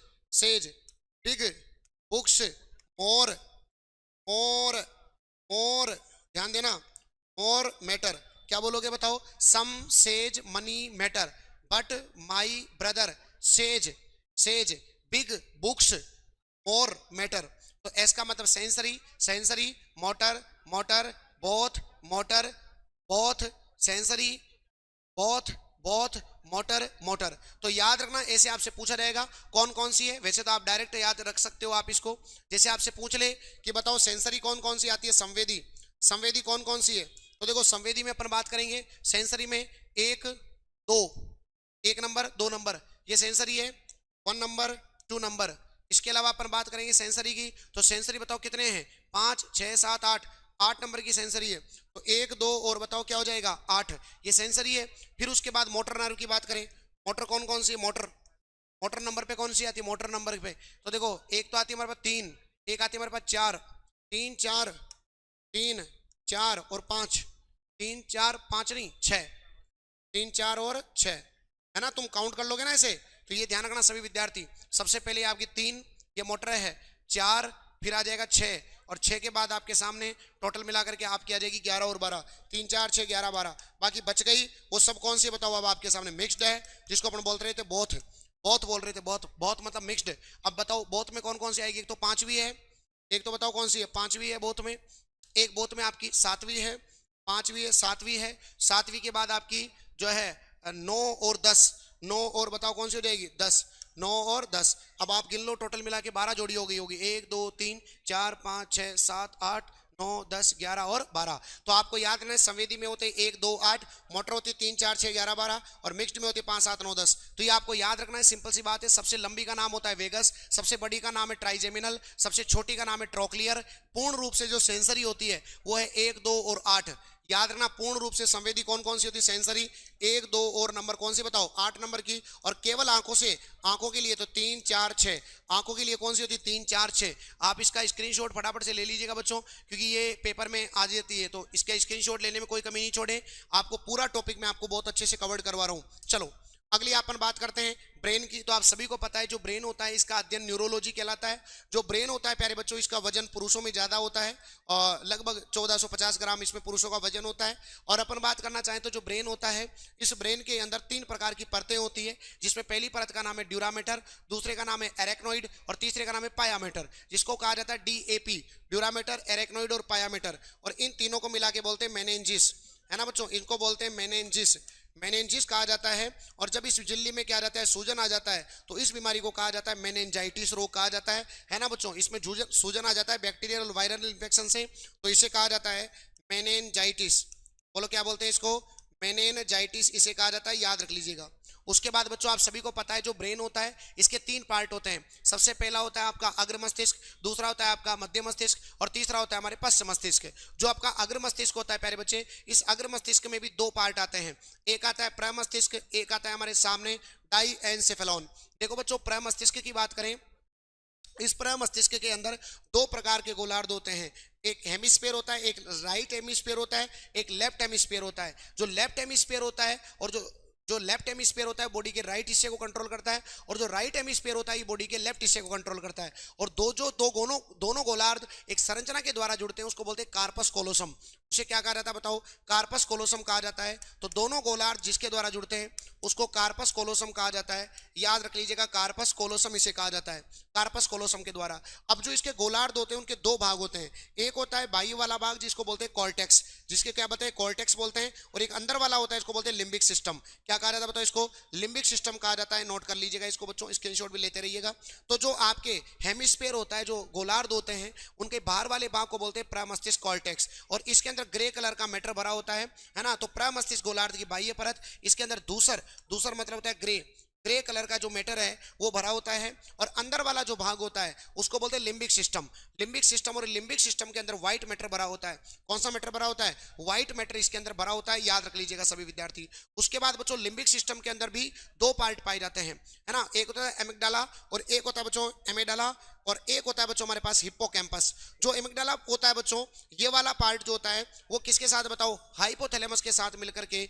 big books more, ध्यान देना, मोर मैटर। क्या बोलोगे बताओ? Some says money matter, but my brother says big books more matter. तो एस का मतलब sensory, motor, both motor, both sensory, both both motor motor. तो याद रखना, ऐसे आपसे पूछा जाएगा कौन कौन सी है। वैसे तो आप डायरेक्ट याद रख सकते हो आप इसको, जैसे आपसे पूछ ले कि बताओ सेंसरी कौन कौन सी आती है, संवेदी, संवेदी कौन कौन सी है। तो देखो संवेदी में अपन बात करेंगे, सेंसरी में एक दो, एक नंबर दो नंबर, ये सेंसरी है, 1 नंबर 2 नंबर। इसके अलावा अपन बात करेंगे सेंसरी की, तो सेंसरी बताओ कितने हैं, 5 6 7 8, 8 नंबर की सेंसरी है। तो 1 2 और बताओ क्या हो जाएगा 8, ये सेंसरी है। फिर उसके बाद मोटर नर्व की बात करें, मोटर कौन कौन सी है, मोटर, मोटर नंबर पे कौन सी आती है, मोटर नंबर पे तो देखो एक तो आती है हमारे पास 3, एक आती है हमारे पास 4, 3 4, 3 4 और 5, 3 4 5 नहीं 6, 3 4 और 6 है ना। तुम काउंट कर लोगे ना ऐसे, तो ये ध्यान रखना सभी विद्यार्थी। सबसे पहले आपकी 3 ये मोटर है, 4 फिर आ जाएगा 6, और 6 के बाद आपके सामने टोटल मिला करके आपकी आ जाएगी 11 और 12, 3 4 6 11 12। बाकी बच गई वो सब कौन सी बताओ, अब आपके सामने मिक्स्ड है, जिसको अपन बोल रहे थे बोथ, बोथ बोल रहे थे, बोथ, बोथ मतलब मिक्स्ड। अब बताओ बोथ में कौन कौन सी आएगी, एक तो पांचवी है, एक तो बताओ कौन सी है, पांचवी है बोथ में, एक बोथ में आपकी सातवीं है, पांचवी है, सातवीं है, सातवीं के बाद आपकी जो है 9 और 10, 9 और बताओ कौन सी हो जाएगी 10, 9 और 10। अब आप गिन लो, टोटल मिला के 12 जोड़ी हो गई होगी, 1 2 3 4 5 6 7 8 9 10 11 और 12। तो आपको याद रखना संवेदी में होते 1 2 8, मोटर होती 3 4 6 11 12, और मिक्स्ड में होती 5 7 9 10। तो ये आपको याद रखना है, सिंपल सी बात है। सबसे लंबी का नाम होता है वेगस, सबसे बड़ी का नाम है ट्राइजेमिनल, सबसे छोटी का नाम है ट्रोक्लियर। पूर्ण रूप से जो सेंसरी होती है वो है 1 2 और 8। याद रखना पूर्ण रूप से संवेदी कौन कौन सी होती है, सेंसरी 1 2 और नंबर कौन सी बताओ 8 नंबर की। और केवल आंखों से, आंखों के लिए तो 3 4 6, आंखों के लिए कौन सी होती है 3 4 6। आप इसका स्क्रीनशॉट फटाफट से ले लीजिएगा बच्चों, क्योंकि ये पेपर में आ जाती है, तो इसका स्क्रीनशॉट लेने में कोई कमी नहीं छोड़े। आपको पूरा टॉपिक मैं आपको बहुत अच्छे से कवर करवा रहा हूँ। चलो अगली अपन बात करते हैं ब्रेन की। तो आप सभी को पता है जो ब्रेन होता है इसका अध्ययन न्यूरोलॉजी कहलाता है। जो ब्रेन होता है प्यारे बच्चों, इसका वजन पुरुषों में ज्यादा होता है, और लगभग 1450 ग्राम इसमें पुरुषों का वजन होता है। और अपन बात करना चाहें तो जो ब्रेन होता है, इस ब्रेन के अंदर 3 प्रकार की परतें होती है, जिसमें पहली परत का नाम है ड्यूरामेटर, दूसरे का नाम है एरेक्नोइड, और तीसरे का नाम है पायामेटर, जिसको कहा जाता है DAP, ड्यूरामेटर, एरेक्नोइड और पायामेटर। और इन तीनों को मिला के बोलते हैं मेनेंजिस, है ना बच्चों, इनको बोलते हैं मेनेंजिस, मेनेंजिस कहा जाता है। और जब इस झिल्ली में क्या आ जाता है, सूजन आ जाता है, तो इस बीमारी को कहा जाता है मेनेंजाइटिस रोग कहा जाता है ना बच्चों। इसमें सूजन आ जाता है बैक्टीरियल और वायरल इन्फेक्शन से, तो इसे कहा जाता है मेनेंजाइटिस। बोलो क्या बोलते हैं इसको, मेनेंजाइटिस इसे कहा जाता है, याद रख लीजिएगा। उसके बाद बच्चों आप सभी को पता है जो ब्रेन होता है इसके 3 पार्ट होते हैं। सबसे पहला होता है आपका अग्र मस्तिष्क, दूसरा होता है आपका मध्य मस्तिष्क, और तीसरा होता है हमारे पश्च मस्तिष्क। जो आपका अग्र मस्तिष्क होता है प्यारे बच्चे, इस अग्र मस्तिष्क में भी 2 पार्ट आते हैं, एक आता है प्रमस्तिष्क, एक आता है हमारे सामने डाईएन्सेफेलॉन। देखो बच्चों प्रमस्तिष्क की बात करें, इस प्रमस्तिष्क के अंदर 2 प्रकार के गोलार्ध होते हैं, एक हेमिस्फीयर होता है, एक राइट हेमिस्फीयर होता है, एक लेफ्ट हेमिस्फीयर होता है। जो लेफ्ट हेमिस्फीयर होता है और जो लेफ्ट हेमिस्फीयर होता है बॉडी के राइट हिस्से को कंट्रोल करता है, और जो राइट हेमिस्फीयर होता है ये बॉडी के लेफ्ट हिस्से को कंट्रोल करता है। और दोनों गोलार्ध एक संरचना के द्वारा जुड़ते हैं, उसको बोलते हैं कार्पस कोलोसम। उसे क्या कहा जाता है बताओ, कार्पस कोलोसम कहा जाता है। तो दोनों गोलार्ध जिसके द्वारा जुड़ते हैं उसको कार्पस कोलोसम कहा जाता है, याद रख लीजिएगा, कार्पस कोलोसम इसे कहा जाता है, कार्पस कोलोसम के द्वारा। अब जो इसके गोलार्ध होते हैं उनके 2 भाग होते हैं, एक होता है बाह्य वाला भाग जिसको बोलते हैं कॉर्टेक्स, जिसके क्या बताए कॉर्टेक्स बोलते हैं, और एक अंदर वाला होता है इसको बोलते हैं लिम्बिक सिस्टम। क्या कहा जाता है बताओ, इसको लिम्बिक सिस्टम कहा जाता है, नोट कर लीजिएगा इसको बच्चों, स्क्रीनशॉट भी लेते रहिएगा। तो जो आपके हेमिस्फीयर होता है, जो गोलार्ध होते हैं, उनके बाहर वाले भाग को बोलते हैं प्रमस्तिष्क कॉर्टेक्स, और इसके अंदर ग्रे कलर का मैटर भरा होता है ना। तो प्रमस्तिष्क गोलार्ध की बाह्य परत, इसके अंदर दूसर मतलब होता है ग्रे कलर का जो मैटर है वो भरा होता है, और अंदर वाला जो भाग होता है उसको बोलते हैं लिम्बिक सिस्टम। लिम्बिक सिस्टम, और लिम्बिक सिस्टम के अंदर व्हाइट मैटर भरा होता है। कौन सा मैटर भरा होता है, व्हाइट मैटर इसके अंदर भरा होता है, याद रख लीजिएगा सभी विद्यार्थी। उसके बाद बच्चों लिम्बिक सिस्टम के अंदर भी 2 पार्ट पाए जाते हैं, है ना, एक होता है एमिगडाला और एक होता है बच्चों एमेडाला, और एक होता है बच्चों हमारे पास हिप्पोकैम्पस। जो एमिगडाला होता है बच्चों, ये वाला पार्ट जो होता है वो किसके साथ बताओ, हाइपोथैलेमस के साथ मिलकर के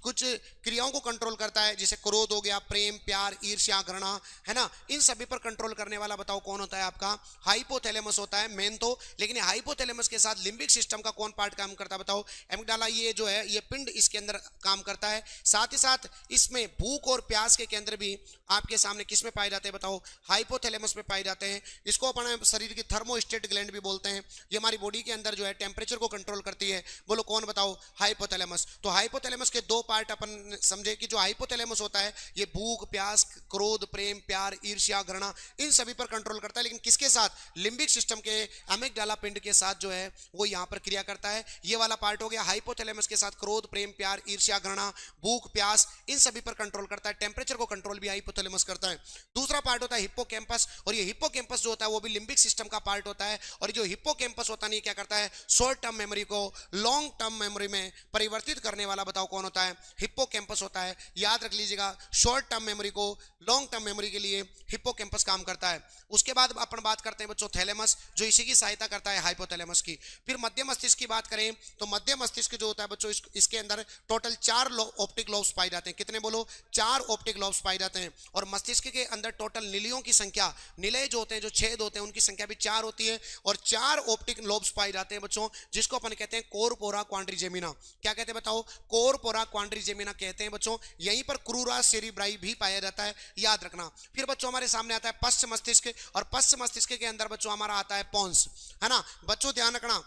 कुछ क्रियाओं को कंट्रोल करता है, जैसे क्रोध हो गया, प्रेम, प्यार, ईर्ष्या, घृणा, है ना, इन सभी पर कंट्रोल करने वाला बताओ कौन होता है? आपका हाइपोथैलेमस होता है मेन तो। लेकिन हाइपोथैलेमस के साथ लिम्बिक सिस्टम का कौन पार्ट काम करता है बताओ? एमिग्डाला, ये जो है ये पिंड इसके अंदर काम करता है। साथ ही साथ इसमें भूख और प्यास के केंद्र भी आपके सामने किस में पाए जाते हैं बताओ? हाइपोथैलेमस में पाए जाते हैं। इसको अपने शरीर की थर्मोस्टेट ग्लैंड भी बोलते हैं। ये हमारी बॉडी के अंदर जो है टेम्परेचर को कंट्रोल करती है। बोलो कौन बताओ? हाइपोथैलेमस। तो हाइपोथैलेमस के दो पार्ट अपन समझे कि जो हाइपोथैलेमस होता है ये भूख, प्यास, क्रोध, प्रेम, प्यार, ईर्ष्या, घृणा, इन सभी पर कंट्रोल करता है। लेकिन किसके साथ? लिम्बिक सिस्टम के एमिग्डाला पिंड के साथ जो है वो यहां पर क्रिया करता है। ये वाला पार्ट हो गया हाइपोथैलेमस के साथ क्रोध, प्रेम, प्यार, ईर्ष्या, घृणा, भूख, प्यास, इन सभी पर कंट्रोल करता है। टेम्परेचर को कंट्रोल भी हाइपोथैलेमस करता है। दूसरा पार्ट होता है हिप्पोकैम्पस, और ये हिप्पोकैम्पस जो होता है वो भी लिम्बिक सिस्टम का पार्ट होता है। और जो हिप्पोकैम्पस होता है क्या करता है? शॉर्ट टर्म मेमोरी को लॉन्ग टर्म मेमोरी में परिवर्तित करने वाला बताओ कौन होता है? हिप्पोकैम्पस होता है। याद रख लीजिएगा, शॉर्ट टर्म मेमोरी को लॉन्ग टर्म मेमोरी के लिए हिप्पोकैम्पस काम करता है। उसके बाद अपन बात करते हैं बच्चों थैलेमस, जो इसी की सहायता करता है हाइपोथैलेमस की। फिर मध्य मस्तिष्क की बात करें तो मध्य मस्तिष्क जो होता है बच्चों इसके अंदर टोटल 4 ऑप्टिक लोब्स पाए जाते हैं। कितने बोलो? 4 ऑप्टिक लोब्स पाए जाते हैं। और मस्तिष्क के अंदर टोटल निलियों की संख्या, निलय जो होते हैं, जो छेद होते हैं, उनकी संख्या भी 4 होती है। और 4 ऑप्टिक लोब्स पाए जाते हैं बच्चों, जिसको अपन कहते हैं कोरपोरा क्वाड्रिजेमिना। क्या कहते हैं बताओ? कोरपोरा क्वाड्रिजेमिना कहते हैं बच्चों। यहीं पर क्रूरा सेरिब्राई भी पाया जाता है, याद रखना। फिर बच्चों हमारे सामने आता है पश्च मस्तिष्क, और पश्च मस्तिष्क के अंदर बच्चों हमारा आता है पोन्स, है ना। बच्चों ध्यान रखना,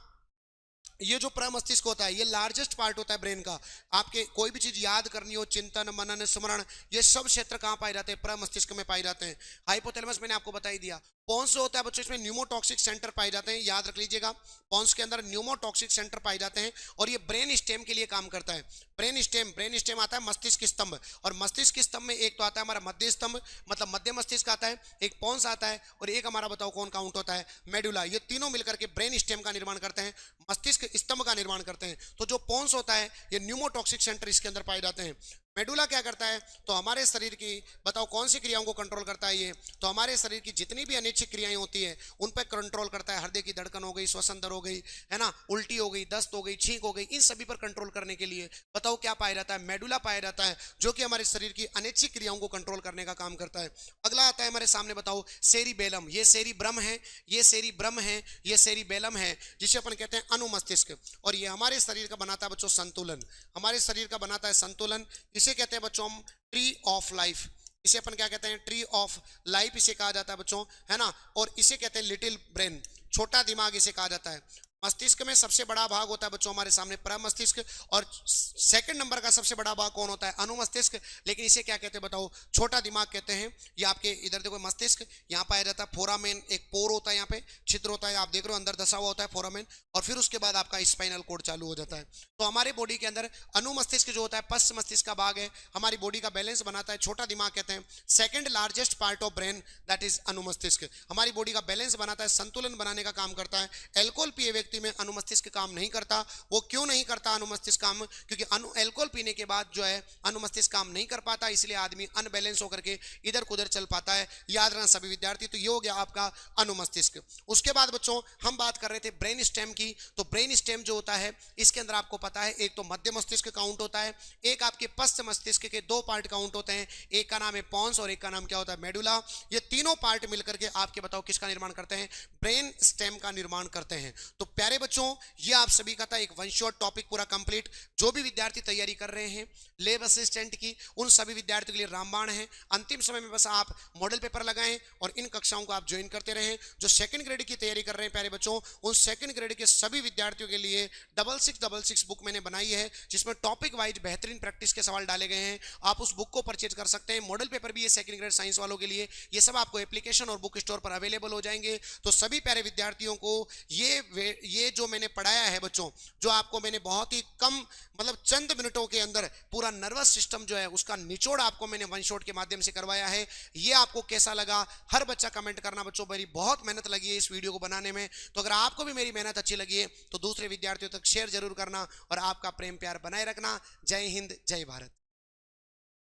ये जो प्रमस्तिष्क होता है ये लार्जेस्ट पार्ट होता है ब्रेन का। आपके कोई भी चीज याद करनी हो, चिंतन, मनन, स्मरण, ये सब क्षेत्र कहां पाए जाते हैं? प्रमस्तिष्क में पाए जाते हैं। हाइपोथैलेमस मैंने आपको बता ही दिया। पोन्स जो होता है बच्चों इसमें न्यूमोटॉक्सिक सेंटर पाए जाते हैं, याद रख लीजिएगा। पोन्स के अंदर न्यूमोटॉक्सिक सेंटर पाए जाते हैं, और ये ब्रेन स्टेम के लिए काम करता है। ब्रेन स्टेम आता है मस्तिष्क स्तंभ, और मस्तिष्क स्तंभ में एक तो आता है हमारा मध्य स्तंभ, मतलब मध्य मस्तिष्क आता है, एक पोन्स आता है, और एक हमारा बताओ कौन काउंट होता है? मेडुला। ये तीनों मिलकर के ब्रेन स्टेम का निर्माण करते हैं, मस्तिष्क स्तंभ का निर्माण करते हैं। तो जो पोन्स होता है ये न्यूमोटॉक्सिक सेंटर इसके अंदर पाए जाते हैं। मेडुला क्या करता है? तो हमारे शरीर की बताओ कौन सी क्रियाओं को कंट्रोल करता है ये? तो हमारे शरीर की जितनी भी अनिच्छिक क्रियाएं होती है उन पर कंट्रोल करता है। हृदय की धड़कन हो गई, श्वसन दर हो गई, है ना, उल्टी हो गई, दस्त हो गई, छींक हो गई, इन सभी पर कंट्रोल करने के लिए बताओ क्या पाया जाता है? मेडुला पाया जाता है, जो कि हमारे शरीर की अनिच्छिक क्रियाओं को कंट्रोल करने का काम करता है। अगला आता है हमारे सामने बताओ सेरिबेलम। ये सेरिब्रम है, ये सेरिब्रम है, ये सेरिबेलम है, जिसे अपन कहते हैं अनुमस्तिष्क। और ये हमारे शरीर का बनाता है बच्चों संतुलन, हमारे शरीर का बनाता है संतुलन। इसे कहते हैं बच्चों हम ट्री ऑफ लाइफ। इसे अपन क्या कहते हैं? ट्री ऑफ लाइफ इसे कहा जाता है बच्चों, है ना। और इसे कहते हैं लिटिल ब्रेन, छोटा दिमाग इसे कहा जाता है। मस्तिष्क में सबसे बड़ा भाग होता है बच्चों हमारे सामने प्रमस्तिष्क, और सेकंड नंबर का सबसे बड़ा भाग कौन होता है? अनुमस्तिष्क। लेकिन इसे क्या कहते हैं बताओ? छोटा दिमाग कहते हैं। ये आपके इधर देखो मस्तिष्क, यहाँ पाया जाता है फोरामेन, एक पोर होता है, यहाँ पे छिद्र होता है, आप देख रहे हो अंदर धसा हुआ होता है फोरामेन, और फिर उसके बाद आपका स्पाइनल कोड चालू हो जाता है। तो हमारे बॉडी के अंदर अनुमस्तिष्क जो होता है पश्च मस्तिष्क का भाग है, हमारी बॉडी का बैलेंस बनाता है, छोटा दिमाग कहते हैं। Second largest part of brain that is अनुमस्तिष्क, हमारी बॉडी का बैलेंस बनाता है, संतुलन बनाने का काम करता है। एल्कोहल पिए व्यक्ति में अनुमस्तिष्क काम नहीं करता। वो क्यों नहीं करता अनुमस्तिष्क काम? क्योंकि एल्कोहल पीने के बाद जो है अनुमस्तिष्क काम नहीं कर पाता, इसलिए आदमी अनबैलेंस होकर के इधर उधर चल पाता है। याद रखना सभी विद्यार्थी। तो ये हो गया आपका अनुमस्तिष्क। उसके बाद बच्चों हम बात कर रहे थे ब्रेन स्टेम की। तो ब्रेन स्टेम जो होता है इसके अंदर आपको पता है एक तो मध्य मस्तिष्क काउंट होता है, एक आपके पश्च मस्तिष्क के 2 पार्ट काउंट होते हैं, एक का नाम है पोन्स और एक का नाम क्या होता है? मेडुला। ये तीनों पार्ट मिलकर के आपके बताओ किसका निर्माण करते हैं? ब्रेन स्टेम का निर्माण करते हैं। तो प्यारे बच्चों ये आप सभी का था एक वन शॉट टॉपिक पूरा कंप्लीट। जो भी विद्यार्थी तैयारी कर रहे हैं लैब असिस्टेंट की, उन सभी विद्यार्थियों के लिए रामबाण है। अंतिम समय में बस आप मॉडल पेपर लगाएं और इन कक्षाओं को आप ज्वाइन करते रहें। जो सेकंड ग्रेड की तैयारी कर रहे हैं प्यारे बच्चों, उन सेकंड ग्रेड के सभी विद्यार्थियों के लिए 6666 बुक मैंने बनाई है, जिसमें टॉपिक वाइज बेहतरीन प्रैक्टिस के सवाल डाले गए हैं। आप उस बुक को परचेज कर सकते हैं। मॉडल पेपर भी ये सेकंड ग्रेड साइंस वालों के लिए, ये सब आपको एप्लीकेशन और बुक स्टोर पर अवेलेबल हो जाएंगे। तो सभी प्यारे विद्यार्थियों को ये जो मैंने पढ़ाया है बच्चों, जो आपको मैंने बहुत ही कम मतलब चंद मिनटों के अंदर पूरा नर्वस सिस्टम जो है उसका निचोड़ आपको मैंने वन शॉट के माध्यम से करवाया है। ये आपको कैसा लगा? हर बच्चा कमेंट करना बच्चों। मेरी बहुत मेहनत लगी है इस वीडियो को बनाने में, तो अगर आपको भी मेरी मेहनत अच्छी लगी है तो दूसरे विद्यार्थियों तक शेयर जरूर करना और आपका प्रेम प्यार बनाए रखना। जय हिंद, जय भारत।